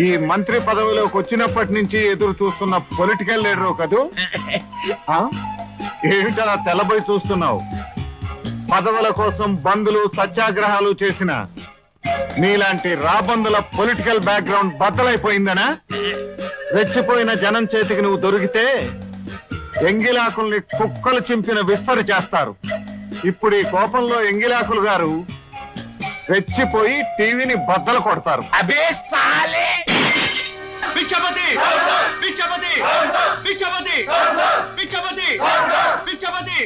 ఈ మంత్రి పదవిలోకి వచ్చినప్పటి నుంచి ఎదురు చూస్తున్న పొలిటికల్ లీడరు కదూ? ఏమిటలా తెల్లబోయి చూస్తున్నావు? పదవుల కోసం బంధులు సత్యాగ్రహాలు చేసిన నీలాంటి రాబందుల పొలిటికల్ బ్యాక్గ్రౌండ్ బద్దలైపోయిందనా? రెచ్చిపోయిన జనం చేతికి నువ్వు దొరికితే ఎంగిలాకుల్ని కుక్కలు చింపిన విస్తరి చేస్తారు. ఇప్పుడు ఈ కోపంలో ఎంగిలాకులు గారు రెచ్చిపోయి టీవీని బద్దలు కొడతారు. అబే సాలే! భిక్షపతి! భిక్షపతి! భిక్షపతి! భిక్షపతి! భిక్షపతి!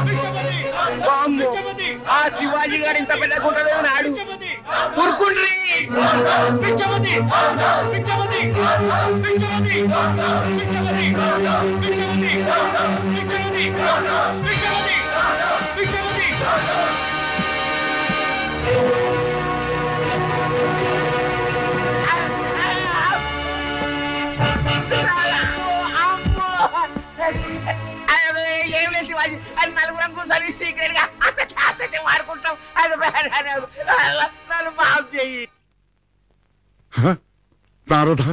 భిక్షపతి! ఆ శివాజీ గారు ఇంత పెద్ద గుంటలో నాడు ఊరుకుండ్రి. భిక్షపతి! భిక్షపతి! భిక్షపతి! భిక్షపతి! భిక్షపతి! భిక్షపతి! భిక్షపతి! ఏం లేదు శివాజీ, అది నలుగురం కూర్చొని సీక్రెట్ గా వాడుకుంటాం. అది నన్ను మాఫ్ చెయ్యి. నారద,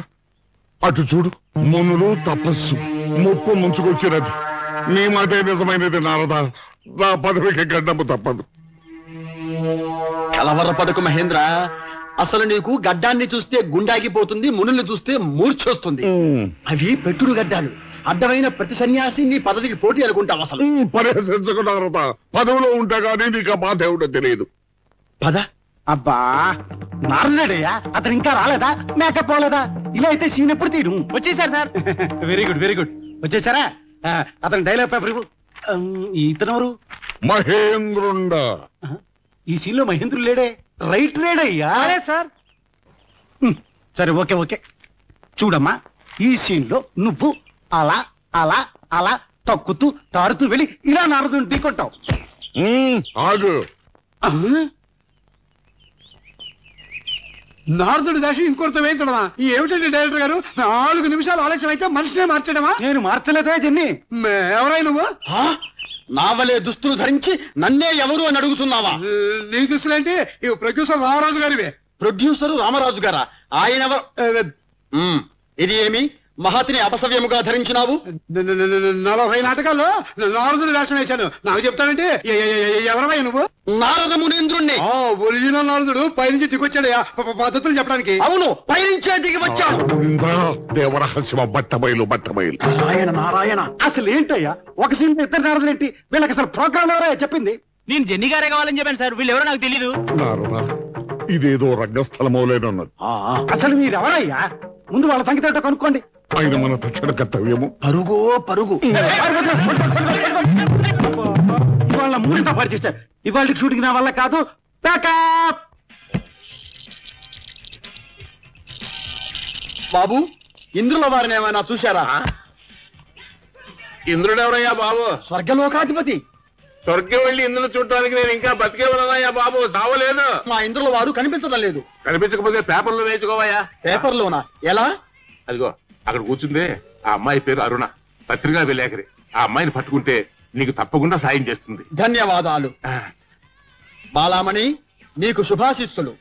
అటు చూడు, మునులు తపస్సు ముప్పు ముంచుకొచ్చినది. నీ మాటే నిజమైనది నారద. నా పదవికి గడ్డము తప్పదు. కలవరపడకు మహేంద్ర. అసలు నీకు గడ్డాన్ని చూస్తే గుండాగిపోతుంది, మునుల్ని చూస్తే మూర్చొస్తుంది. అవి పెట్టుడు గడ్డాలు. అడ్డమైన ప్రతి సన్యాసి నీ పదవికి పోటీ అనుకుంటావు. అసలు పరిహసించకు నారద. పదవిలో ఉంటే గానీ నీకు ఆ బాధ ఏమిటో తెలియదు. పద. అబ్బా, నారదుడయ్యా, అతను ఇంకా రాలేదా? మేకప్ పోలేదా? ఇలా అయితే సీన్ ఎప్పుడు తీయడు? వచ్చేసారు sir. Very good, very good. వచ్చేసారా? అతను డైలాగ్ పేపర్ ఇవ్వు. ఇతనెవరు? మహేంద్రుండ. ఈ సీన్ లో మహేంద్రుడు లేడే? రైట్ లేడయ్యా సార్. సరే, ఓకే ఓకే. చూడమ్మా, ఈ సీన్ లో నువ్వు అలా అలా అలా తక్కుతూ తారుతూ వెళ్ళి ఇలా నారదుని ఢీకొట్టావు. ఆగు. నారదుడి వేషం ఇంకొకరితో వేయించడమా? ఏమిటండి డైరెక్టర్ గారు, 4 నిమిషాలు ఆలస్యం అయితే మనిషినే మార్చడమా? నేను మార్చలేదే జన్ని. ఎవరై నువ్వు? నావలే దుస్తులు ధరించి నన్నే ఎవరు అని అడుగుతున్నావా? నీ దుస్తులేంటి? ఇవి ప్రొడ్యూసర్ రామరాజు గారివే. ప్రొడ్యూసర్ రామరాజు గారా? ఆయన ఇది ఏమి మహతిని అపసవ్యముగా ధరించినావు? 40 నాటకాల్లో నారదుడి వేషం వేశాను. నాకు చెప్తానంటే ఎవరమయ్య నువ్వు? నారద మునీంద్రుణ్ణి. ఒరిజినల్ నారదుడు పైనుంచి దిగొచ్చాడయా పద్ధతులు చెప్పడానికి. అవును, పైనుంచే దిగి వచ్చాడు. దేవరహస్యం బట్టబయలు బట్టబయలు. నారాయణ నారాయణ, అసలు ఏంటయ్యా ఒక సీన్ 2 నారదులేంటి? వీళ్ళకి అసలు ప్రోగ్రామ్ ఎవరో చెప్పింది? నేను జెన్నీ గారే కావాలని చెప్పాను సార్. వీళ్ళు ఎవరో నాకు తెలీదు. ఇదేదో రంగస్థలమోలేనన్నది. అసలు మీరెవరయ్యా? ముందు వాళ్ళ సంగతి ఏంటో కనుక్కోండి. ఆయన మన తక్షణ కర్తవ్యము పరుగో పరుగు. ఇవాళ 3 పరిచేస్తారు. ఇవాళ షూటింగ్ నా వల్ల కాదు. ప్యాకప్. బాబు, ఇంద్రుల వారిని ఏమైనా చూశారా? ఇంద్రుడెవరయ్యా బాబు? స్వర్గలోకాధిపతి. స్వర్గం వెళ్ళి ఇంద్రుడు చూడటానికి నేను ఇంకా బతికే ఉన్నాయా బాబు? చావలేదు. మా ఇంద్రుల వారు కనిపించడం లేదు. కనిపించకపోతే పేపర్లో వేయించుకోవయ్యా. పేపర్లోనా? ఎలా? అదిగో అక్కడ కూర్చుందే ఆ అమ్మాయి పేరు అరుణ, పత్రికా విలేకరి. ఆ అమ్మాయిని పట్టుకుంటే నీకు తప్పకుండా సాయం చేస్తుంది. ధన్యవాదాలు. బాలామణి, నీకు శుభాశిస్సులు.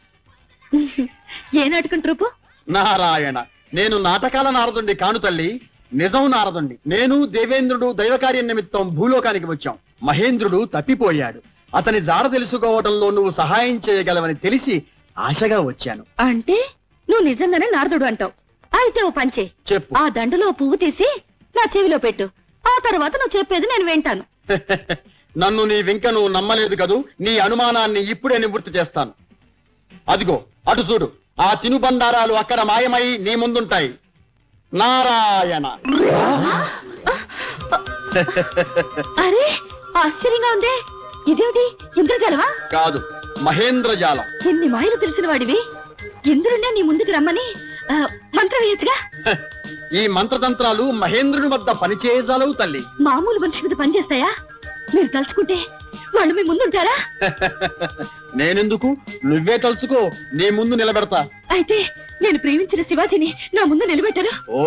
ఏ నాటకం ట్రూపు? నారాయణ, నేను నాటకాల నారదుండి కాను తల్లి, నిజం నారదుండి. నేను దేవేంద్రుడు దైవకార్యం నిమిత్తం భూలోకానికి వచ్చాం. మహేంద్రుడు తప్పిపోయాడు. అతని జాడ తెలుసుకోవటంలో నువ్వు సహాయం చేయగలవని తెలిసి ఆశగా వచ్చాను. అంటే నువ్వు నిజంగానే నారదుడు అంటావు. అయితే ఓ పంచే, చెప్పు. ఆ దండలో పువ్వు తీసి నా చెవిలో పెట్టు. ఆ తర్వాత నువ్వు చెప్పేది నేను వింటాను. నన్ను నీ వెంక నువ్వు నమ్మలేదు కదూ. నీ అనుమానాన్ని ఇప్పుడే నివృత్తి చేస్తాను. అదిగో అటు చూడు, ఆ తినుబండారాలు అక్కడ మాయమై నీ ముందుంటాయి. నారాయణ. అరే ఆశ్చర్యంగా ఉందే, ఇదేమిటి? ఇంద్రజాలమా? కాదు, మహేంద్రజాలం. ఎన్ని మాయలు తెలిసిన వాడివి, ఇంద్రుడే నీ ముందుకు రమ్మని మంత్రం వేయచ్చుగా. ఈ మంత్రతంత్రాలు మహేంద్రుని వద్ద పనిచేయజాలవు తల్లి. మామూలు మనిషి మీద పనిచేస్తాయా? మీరు తలుచుకుంటే వాళ్ళు మీ ముందుంటారా? నేనెందుకు, నువ్వే తలుచుకో, నీ ముందు నిలబెడతా. అయితే నేను ప్రేమించిన శివాజీని నా ముందు నిలబెట్టారు. ఓ,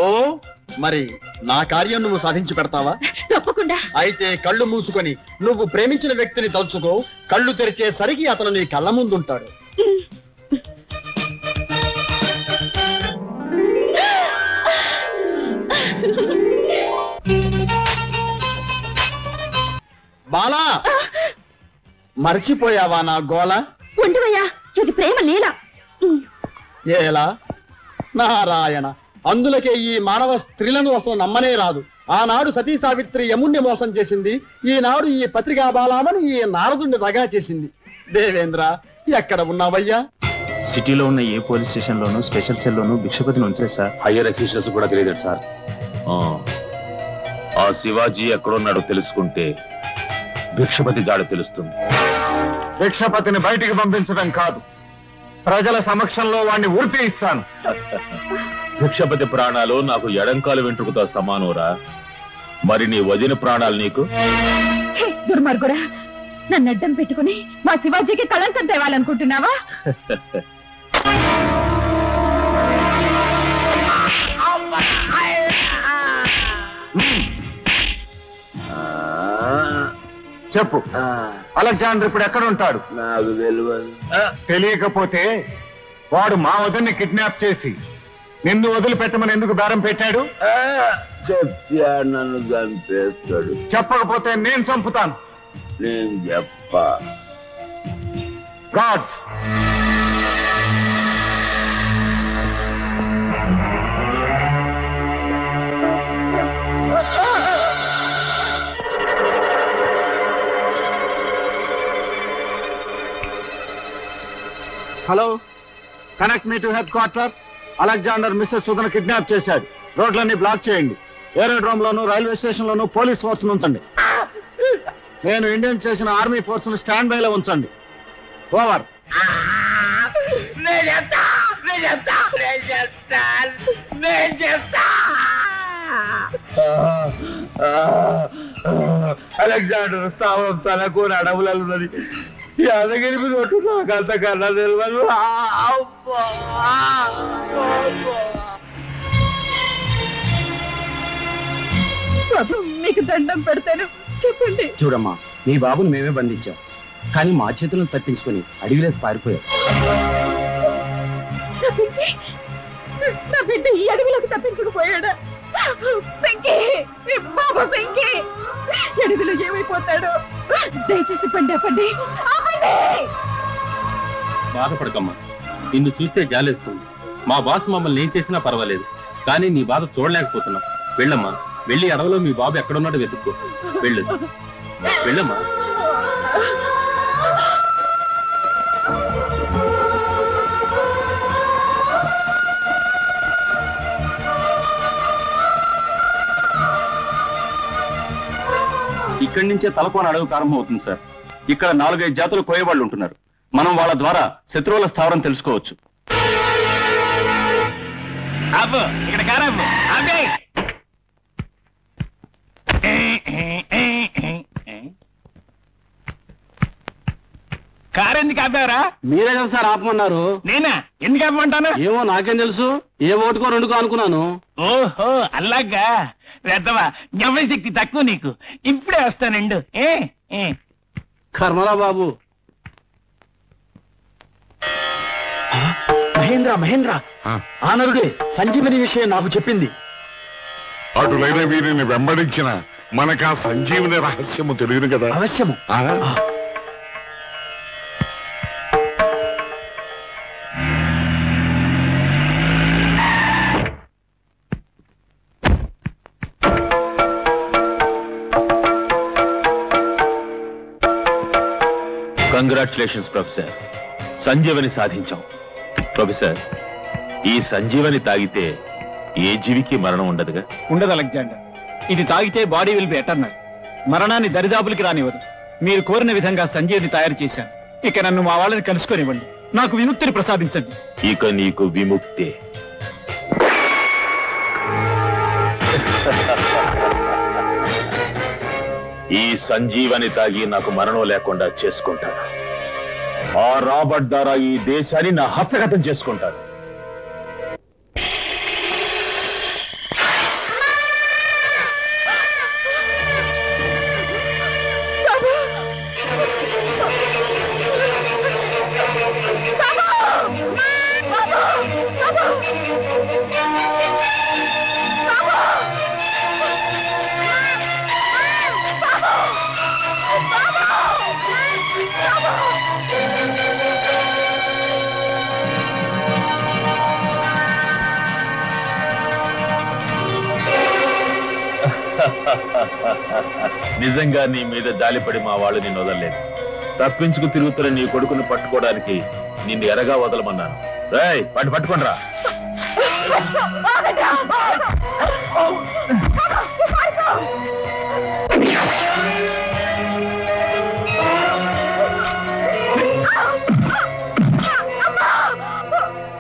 మరి నా కార్యం నువ్వు సాధించి పెడతావా? తప్పకుండా. అయితే కళ్ళు మూసుకొని నువ్వు ప్రేమించిన వ్యక్తిని తలుచుకో. కళ్ళు తెరిచేసరికి అతను నీ కళ్ళ ముందుంటాడు. బాలా, మర్చిపోయావా నా గోల? ఉండవయ్యా, ఇది ప్రేమ లీల. ఏలా? నారాయణ, అందులకే ఈ మానవ స్త్రీలను అసలు నమ్మనే రాదు. ఆనాడు సతీ సావిత్రి యముణ్ణి మోసం చేసింది, ఈనాడు ఈ పత్రికా బాలామని ఈ నారదుణ్ణి దగా చేసింది. దేవేంద్ర, ఎక్కడ ఉన్నావయ్యా? సిటీలో ఉన్న ఏ పోలీస్ స్టేషన్ లోనూ స్పెషల్ సెల్ లోనూ భిక్షపతిని ఉంచే సార్. హయ్యర్ అఫీషియల్స్ కూడా తెలియదు సార్. ఆ శివాజీ ఎక్కడున్నాడో తెలుసుకుంటే భిక్షపతి జాడ తెలుస్తుంది. భిక్షపతిని బయటికి పంపించడం కాదు, ప్రజల సమక్షంలో వాణ్ణి ఉరి ఇస్తాను. భిక్షపతి ప్రాణాలు నాకు ఎడంకాలు వెంట్రుకతో సమానోరా. మరి నీ వదిన ప్రాణాలు నీకు? దుర్మార్గుడా, నన్ను అడ్డం పెట్టుకుని మా శివాజీకి కళంకం తేవాలనుకుంటున్నావా? చెప్పు, అలెగ్జాండర్ ఇప్పుడు ఎక్కడ ఉంటాడు? నాకు తెలియదు. తెలియకపోతే వాడు మా వదిన్ని కిడ్నాప్ చేసి నిన్ను వదిలిపెట్టమని ఎందుకు బేరం పెట్టాడు? చెప్తా, నన్ను చంపేస్తాడు. చెప్పకపోతే నేను చంపుతాను. నేను చెప్పా. God's, hello, connect me to head quarter. Alexander missus సుధను kidnap చేశాడు. రోడ్లన్నీ బ్లాక్ చేయండి. ఏరోడ్రోమ్ లోను, రైల్వే స్టేషన్ లోను పోలీస్ ఫోర్స్ ఉంచండి. నేను ఇండియన్ చేసిన ఆర్మీ ఫోర్స్ ను స్టాండ్ బై లో ఉంచండి. ఓవర్. అలెగ్జాండర్ స్థావరం తనకు అడవులలో ఉన్నది. యాదగిరి మీద ఒట్టు నాకు అంత కన్నా తెలియదు. మీకు దండం పెడతాను, చెప్పండి. చూడమ్మా, నీ బాబుని మేమే బంధించాం, కానీ మా చేతులను తప్పించుకుని అడవిలోకి పారిపోయాం. నా బిడ్డ ఈ అడవిలోకి తప్పించుకుపోయాడా? బాబా వెంకీ అడవిలో ఏమైపోతాడో దయచేసి పండి. బాధపడకమ్మా, నిన్ను చూస్తే జాలేస్తుంది. మా బాస్ మమ్మల్ని ఏం చేసినా పర్వాలేదు, కానీ నీ బాధ చూడలేకపోతున్నాం. వెళ్ళమ్మా, వెళ్ళి అడవిలో మీ బాబు ఎక్కడున్నాడో వెతుక్కో. వెళ్ళు, వెళ్ళమ్మా. ఇక్కడి నుంచే తలకోన అడవి ప్రారంభం అవుతుంది సార్. ఇక్కడ 4-5 జాతులు కోయేవాళ్ళు ఉంటున్నారు. మనం వాళ్ళ ద్వారా శత్రువుల స్థావరం తెలుసుకోవచ్చు. ఇక్కడ కారు ఎందుకు ఆపారా? మీరే కదా సార్ ఆపమన్నారు. నేనా? ఎందుకు ఆపమంటాను? ఏమో నాకేం తెలుసు, ఏ ఓటుకో రెండుకో అనుకున్నాను. ఓహో, అలాగా. వెద్దవా, జ్ఞాపశక్తి తక్కువ నీకు. ఇప్పుడే వస్తానండు. కర్మరా బాబు. మహేంద్ర, ఆనరుడే సంజీవని విషయం నాకు చెప్పింది. అటులైన వీరిని వెంబడించిన మనకు ఆ సంజీవుని రహస్యము తెలియదు కదా. అవశ్యము. కంగ్రాచులేషన్స్ ప్రొఫెసర్, సంజీవని సాధించాం. ప్రొఫెసర్, ఈ సంజీవని తాగితే ఏ జీవికి మరణం ఉండదుగా? ఉండదు అలెగ్జాండర్. ఇది తాగితే బాడీ విల్ బి ఎటర్నల్. మరణాన్ని దరిదాపులకి రానివ్వదు. మీరు కోరిన విధంగా సంజీవని తయారు చేశాను. ఇక నన్ను మా వాళ్ళని కలుసుకొనివ్వండి. నాకు విముక్తిని ప్రసాదించండి. ఇక నీకు విముక్తే. ఈ సంజీవని తాగి నాకు మరణం లేకుండా చేసుకుంటాను. ఆ రాబర్ట్ ద్వారా ఈ దేశాన్ని నా హస్తగతం చేసుకుంటాను. నిజంగా నీ మీద జాలిపడి మా వాళ్ళు నిన్ను వదలలేదు. తప్పించుకు తిరుగుతున్న నీ కొడుకును పట్టుకోవడానికి నిన్ను ఎరగా వదలమన్నాను. రేయ్, వాడిని పట్టుకోండిరా.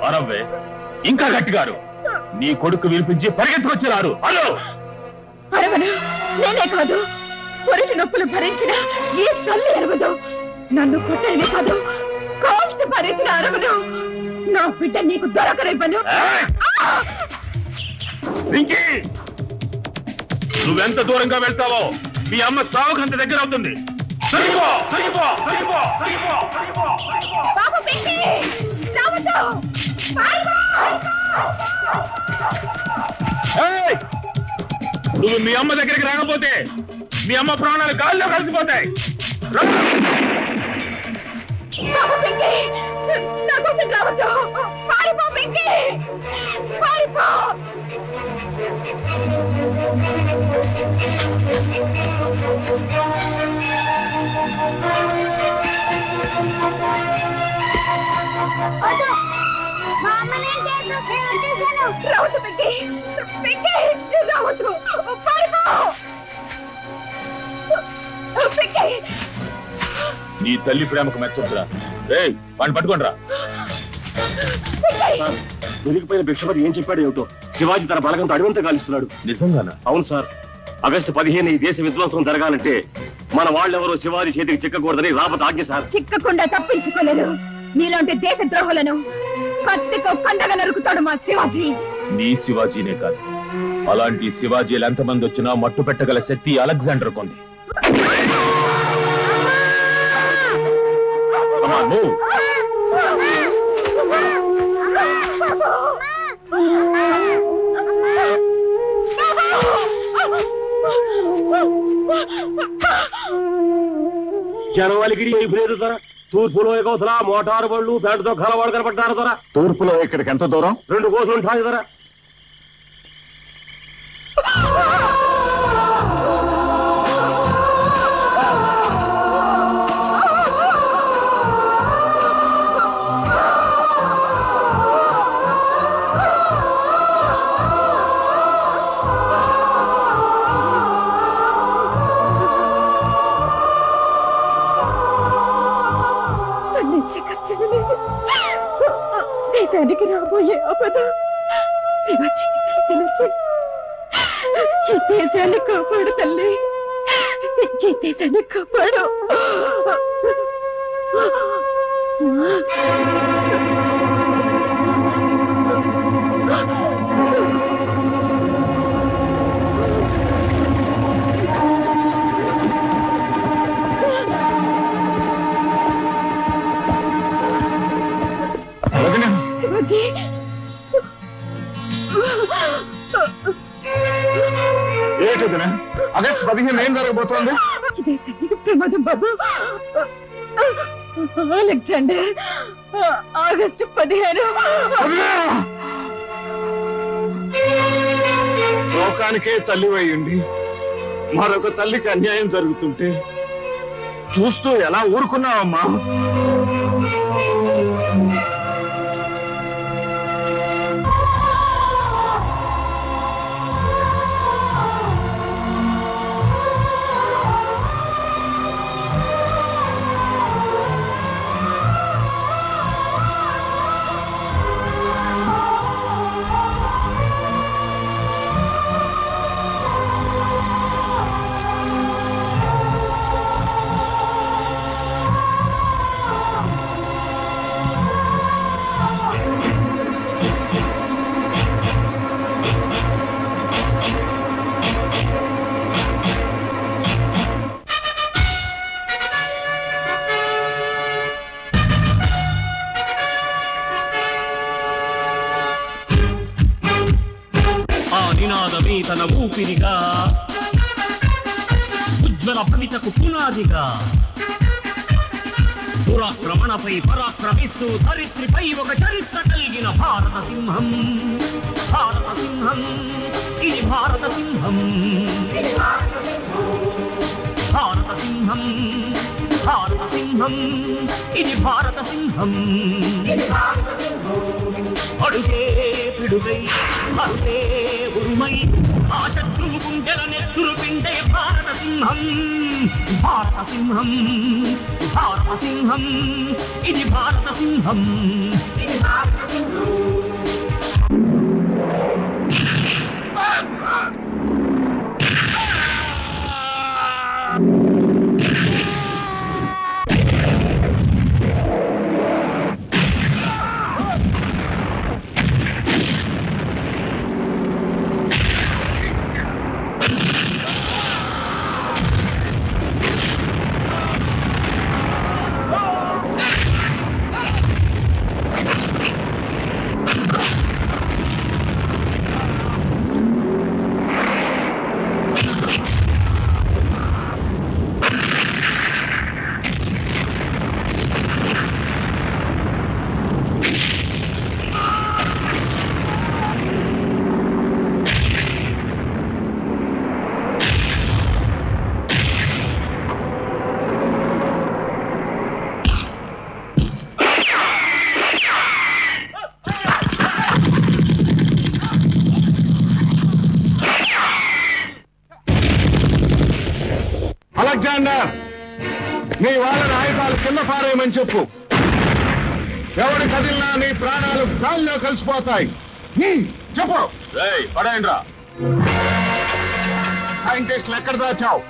అరవ్వే, ఇంకా గట్టిగారు. నీ కొడుకు వినిపించి పరిగెత్తుకొచ్చిరారు. హలో, అరవను. నేనే కాదు, పొరటి నొప్పులు భరించిన ఈ తల్లి అరవదు. నన్ను కొట్టని కాదు, కాల్చి భరించిన అరవను. నా బిడ్డ నీకు దొరకనివ్వను. నువ్వెంత దూరంగా వెళ్తావో మీ అమ్మ చావుకంత దగ్గర అవుతుంది. బాబు పెంకి, చావద్దు. నువ్వు మీ అమ్మ దగ్గరికి రాకపోతే మీ అమ్మ ప్రాణాలు గాల్లో కలిసిపోతాయి. బాబు పెంకి, నా కోసం రావద్దు. పారిపో పెంకి, పారిపో. రావద్దు పెంకి, పెంకి, రావద్దు. పారిపో పెంకి. నీ తల్లి ప్రేమకు మెచ్చొచ్చురా. ఏయ్, వాడిని పట్టుకోండిరా. దొరికిపోయిన భిక్షపతి ఏం చెప్పాడు ఏమిటో. శివాజీ తన బలగంతో అడివంతా గాలిస్తున్నాడు. నిజంగానా? అవును సార్. ఆగస్టు 15 ఈ దేశ విధ్వంసం జరగాలంటే మన వాళ్ళెవరో శివాజీ చేతికి చిక్కకూడదని రాబర్ట్ ఆజ్ఞ సార్. చిక్కకుండా తప్పించుకోలేరు. మీలాంటి దేశ ద్రోహులను కత్తితో కండగా నరుకుతాడు మా శివాజీ. నీ శివాజీనే కాదు, అలాంటి శివాజీలు ఎంతమంది వచ్చినా మట్టు పెట్టగల శక్తి అలెగ్జాండర్ కొంది. జనవాళికి అయిపోలేదు ధర. తూర్పులో ఎగవతల మోటారు బళ్ళు పేటతో కలవాడు కనపడ్డారు ధర. తూర్పులో ఇక్కడికి ఎంత దూరం? 2 కోసులు ఉంటాయి ధర. దేశానికి రాబోయే ఆపద శివాజీకి తెలిసి ఈ దేశాన్ని కాపాడు తల్లి, ఈ దేశాన్ని కాపాడు. శివాజీ, ఏంటిదినా? ఆగస్టు 15 ఏం జరగబోతోంది? దేశానికి ప్రమాదం బాబు. Alexander, August 15. లోకానికే తల్లి అయ్యుండి మరొక తల్లికి అన్యాయం జరుగుతుంటే చూస్తూ ఎలా ఊరుకున్నావమ్మా? నినాదమే తన ఊపిరిగా ఉజ్వల భవితకు పునాదిగా దురాక్రమణపై పరాక్రమిస్తూ ధరిత్రిపై ఒక చరిత్ర కలిగిన భారత సింహం. భారత సింహం ఇది భారత సింహం. భారత సింహం భారత సింహం ఇది భారత సింహం. అడుగే పిడుగై అరుగే ఉరుమై ఆ శత్రువు గుండెల నెత్తురు పిండే భారత సింహం. భారత సింహం భారత సింహం ఇది భారత సింహం. అలెగ్జాండర్, నీ వాళ్ళ ఆయుధాలు కింద పారేయమని చెప్పు. ఎవడి కదిలినా నీ ప్రాణాలు గాల్లో కలిసిపోతాయి. చెప్పు. పడేయండి రా. సైంటిస్టులు ఎక్కడ దాచావు?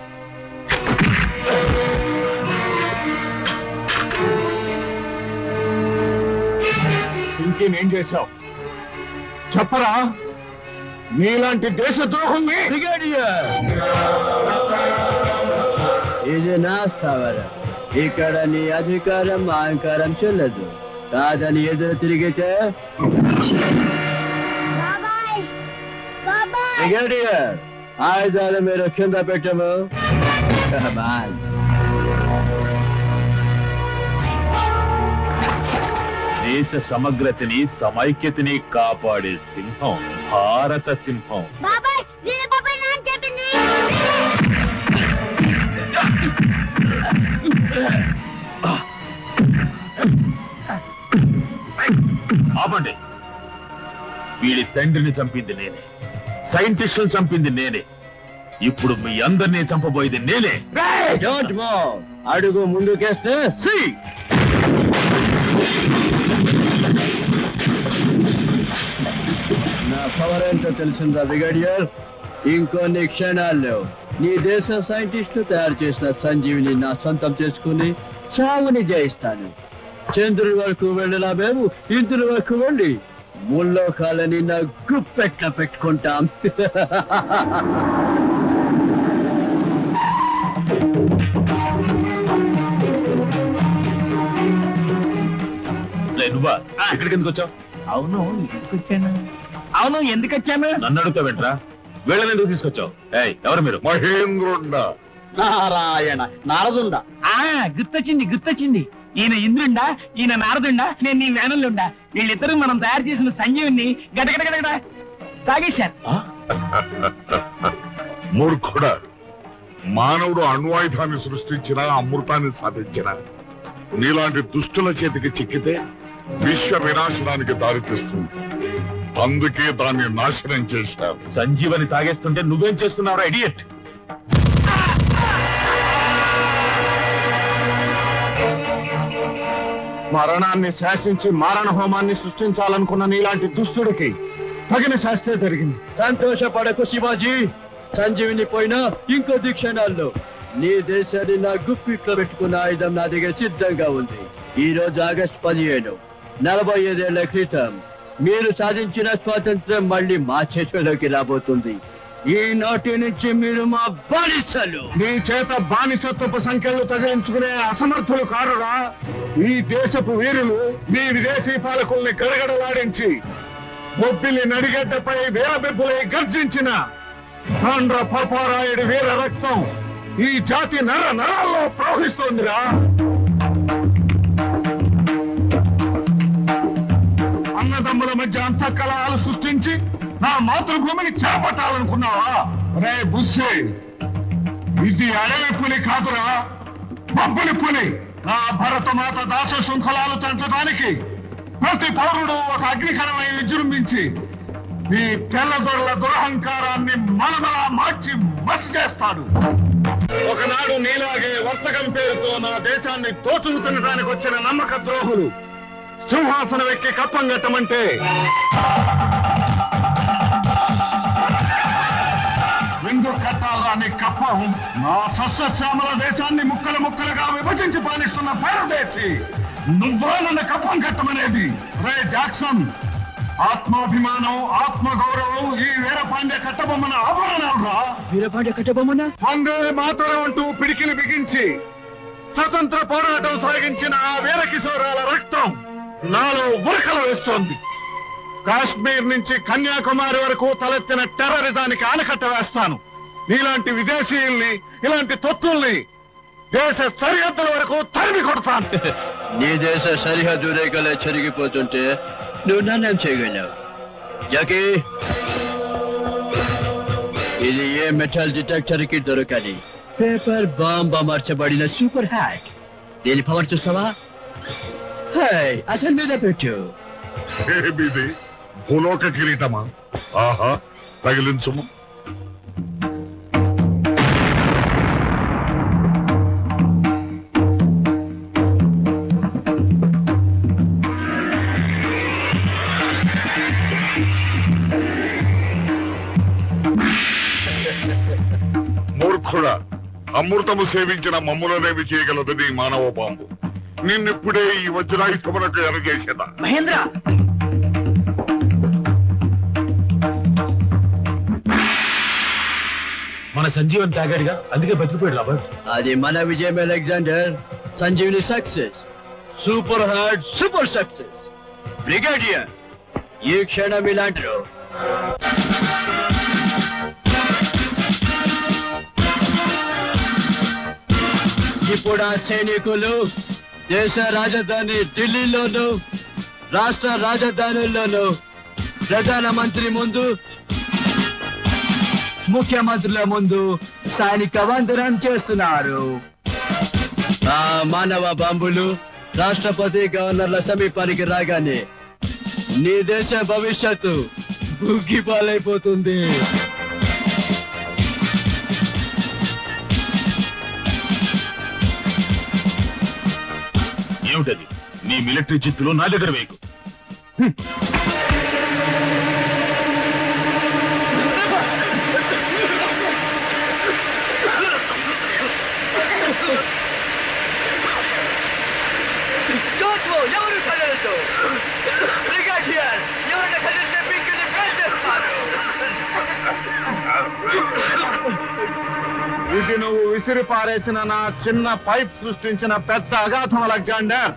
ఇంకేం చేశావు చెప్పరా? నీలాంటి దేశద్రోహుల్ని ఇది నా స్థావరం. ఇక్కడ నీ అధికారం అహంకారం చెల్లదు. కాదని ఎదురు తిరిగితే ఆయుధాలు మీరు కింద పెట్టము. దేశ సమగ్రతని సమైక్యతని కాపాడే సింహం భారత సింహం. ఆపండి. వీడి తండ్రిని చంపింది నేనే, సైంటిస్టులను చంపింది నేనే, ఇప్పుడు మీ అందరినీ చంపబోయేది నేనే. Don't move. అడుగు ముందుకేస్తే నా పవర్ ఏంటో తెలిసిందా బ్రిగేడియర్? ఇంకొన్ని క్షణాల్లో నీ దేశ సైంటిస్టులు తయారు చేసిన సంజీవిని నా సొంతం చేసుకుని చావుని జయిస్తాను. చంద్రుడి వరకు వెళ్ళినా మేము ఇంద్రుల వరకు వెళ్ళి ముల్లోకాలని నా గుప్పెట్ల పెట్టుకుంటాం. నువ్వా ఇక్కడికి ఎందుకు వచ్చావు? అవును ఎందుకు వచ్చాను? నన్ను అడుగుతావేంట్రా? వీళ్ళని ఎందుకు తీసుకొచ్చావు? ఎవరు మీరు? మహేంద్రుండా. నారాయణ నారదుండా. గుర్తొచ్చింది. ఈయన ఇంద్రుండా, ఈయన నారదుండా, నేను నీ మేనల్లుండా. వీళ్ళిద్దరూ మనం తయారు చేసిన సంజీవిని గడగడగడ తాగేశారు. మూర్ఖుడా, మానవుడు అణ్వాయుధాన్ని సృష్టించినా అమృతాన్ని సాధించిన నీలాంటి దుష్టుల చేతికి చిక్కితే విశ్వ వినాశనానికి దారితీస్తుంది. అందుకే దాన్ని నాశనం చేశారు. సంజీవని తాగేస్తుంటే నువ్వేం చేస్తున్నావురా ఇడియట్? మరణాన్ని శాసించి మారణ హోమాన్ని సృష్టించాలనుకున్న నీలాంటి దుష్టుడికి తగిన శాస్తే జరిగింది. సంతోషపడకు శివాజీ. సంజీవిని పోయినా ఇంకొద్ది క్షణాల్లో నీ దేశాన్ని నా గుప్పిట్లో పెట్టుకున్న ఆయుధం నా దగ్గర సిద్ధంగా ఉంది. ఈ రోజు ఆగస్టు 15, 45 ఏళ్ల క్రితం మీరు సాధించిన స్వాతంత్రం మళ్ళీ మా చేతుల్లోకి రాబోతుంది. ఈనాటి నుంచి మీరు మా బానిసలు. నీ చేత బానిసత్వపు సంఖ్యలు తగిలించుకునే అసమర్థులు కారురా ఈ దేశపు వీరులు. మీ విదేశీ పాలకుల్ని గడగడలాడించి బొబ్బిలి నడిగడ్డపై వీరబెబ్బులై గర్జించిన తాండ్ర పరపారాయుడి వీర రక్తం ఈ జాతి నర నరాల్లో ప్రవహిస్తోందిరా. అన్నదమ్ముల మధ్య అంతఃకలహాలు సృష్టించి నా మాతృభూమిని చేపట్టాలనుకున్నావా? రే బుస్సే, ఇది అడవి పులి కాదురా, బొబ్బులి పులి. నా భరతమాత దాస శృంఖలాలు తెంచడానికి ప్రతి పౌరుడు ఒక అగ్నికరమై విజృంభించి ఈ తెల్లదొరల దురహంకారాన్ని మనమలా మార్చి మసి చేస్తాడు. ఒకనాడు నీలాగే వర్తకం పేరుతో నా దేశాన్ని తోచుకు తినడానికి వచ్చిన నమ్మక ద్రోహులు సింహాసనం ఎక్కి కప్పం కట్టమంటే విందు కట్టాలని కప్పం నా సస్యశ్యామల దేశాన్ని ముక్కలు ముక్కలుగా విభజించి పాలిస్తున్న పరదేశి నువ్వా నన్ను కప్పం కట్టమనేది? రే జాక్సన్, ఆత్మాభిమానం ఆత్మగౌరవం ఈ వీరపాండ్య కట్టబొమ్మన ఆభరణాలు రా. వీరపాండ్య కట్టబొమ్మన వందే మాతరం అంటూ పిడికిలు బిగించి స్వతంత్ర పోరాటం సాగించిన ఆ వీర కిశోరాల రక్తం నాలో ఉరకలు వేస్తోంది. కాశ్మీర్ నుంచి కన్యాకుమారి వరకు తలెత్తిన టెర్రరిజానికి ఆనకట్ట వేస్తాను. నీలాంటి విదేశీయుల్ని ఇలాంటి తొత్తుల్ని దేశ సరిహద్దుల వరకు తరిమి కొడతాను. నీ దేశ సరిహద్దు రేఖలే చెరిగిపోతుంటే నువ్వు నన్నేం చేయగలవు? జాకీ, ఇది ఏ మెటల్ డిటెక్టర్ కి దొరకని పేపర్ బాంబ్ అమర్చబడిన సూపర్ హ్యాక్. దీని పవర్ చూస్తావా? అతని మీద పెట్టు. ఏమిది భూలోక కిరీటమా? ఆహా, తగిలించుము. మూర్ఖుడా, అమృతము సేవించిన మమ్ములనేమి చేయగలదు నీ మానవ బాంబు. నిన్నిప్పుడే ఈ వజ్రాయుధమునకు ఎరగేసేదా. మహేంద్ర, మన సంజీవన్ తాగాడుగా, అందుకే బతికిపోయాడు రాబర్ట్. అది మన విజయం Alexander. Sanjeevini success, super hard super success. Brigadier, ఈ క్షణం ఇలాంటి ఇప్పుడు ఆ సైనికులు దేశ రాజధాని ఢిల్లీలోను రాష్ట్ర రాజధానుల్లోను ప్రధానమంత్రి ముందు ముఖ్యమంత్రుల ముందు సైనిక వందనం చేస్తున్నారు. ఆ మానవ బాంబులు రాష్ట్రపతి గవర్నర్ల సమీపానికి రాగానే నీ దేశ భవిష్యత్తు బుగ్గిపాలైపోతుంది. ఏమిటది? నీ మిలిటరీ చిత్తులు నా దగ్గర వేయకు. ఎవరు కదలదు. బ్రిగేడియర్, ఎవరిని కదిలితే పిక్కిని పేల్చేస్తారు. ఇది నువ్వు విసిరి పారేసిన నా చిన్న పైప్ సృష్టించిన పెద్ద అగాధం అలెగ్జాండర్.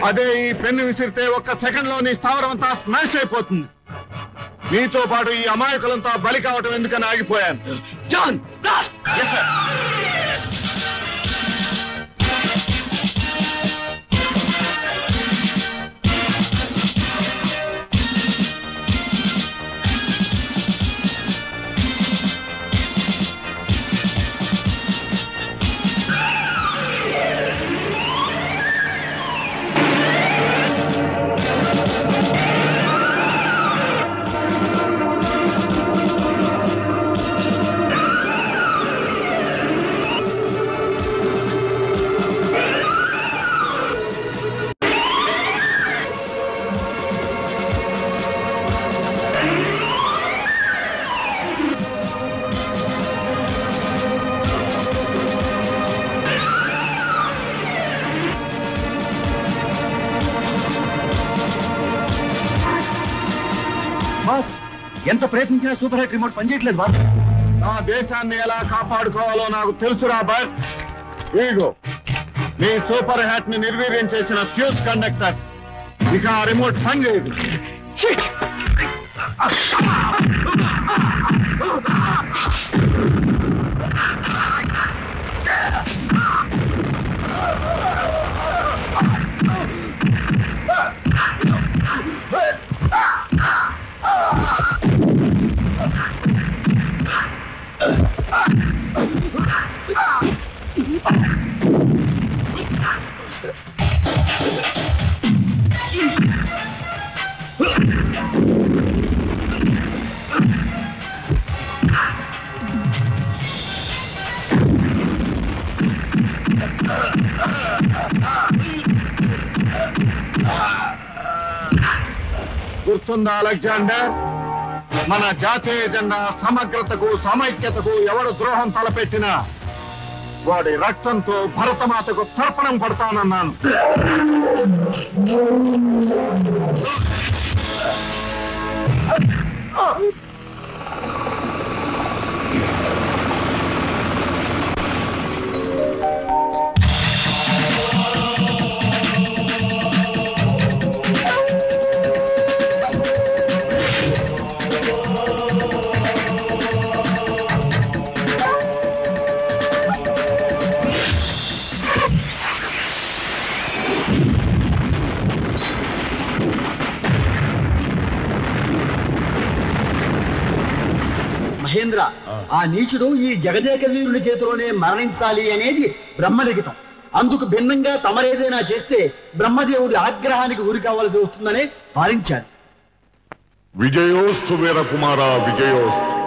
అదే ఈ పెన్ను విసిరితే ఒక్క సెకండ్ లో నీ స్థావరం అంతా స్మాష్ అయిపోతుంది. నీతో పాటు ఈ అమాయకులంతా బలి కావటం ఎందుకని ఆగిపోయాను. John, blast. Yes, sir. ఎంత ప్రయత్నించినా సూపర్ హైట్ రిమోట్ పనిచేయట్లేదు బాస్. నా దేశాన్ని ఎలా కాపాడుకోవాలో నాకు తెలుసురా బట్ ఇగో నీ సూపర్ హ్యాట్ ని నిర్వీర్యం చేసిన ఫ్యూజ్ కండక్టర్ ఇక ఆ రిమోట్ పని చేయదు. గుర్తుందా అలెగ్జాండర్? మన జాతీయ జెండా సమగ్రతకు సమైక్యతకు ఎవడు ద్రోహం తలపెట్టినా వాడి రక్తంతో భరతమాతకు తర్పణం పడతానన్నాను. మహేంద్ర, ఆ నీచుడు ఈ జగదేక వీరుని చేతిలోనే మరణించాలి అనేది బ్రహ్మలిఖితం. అందుకు భిన్నంగా తమరేదైనా చేస్తే బ్రహ్మదేవుడి ఆగ్రహానికి గురి కావాల్సి వస్తుందనే భావించారు. విజయోస్తు వీరకుమార విజయోస్తు.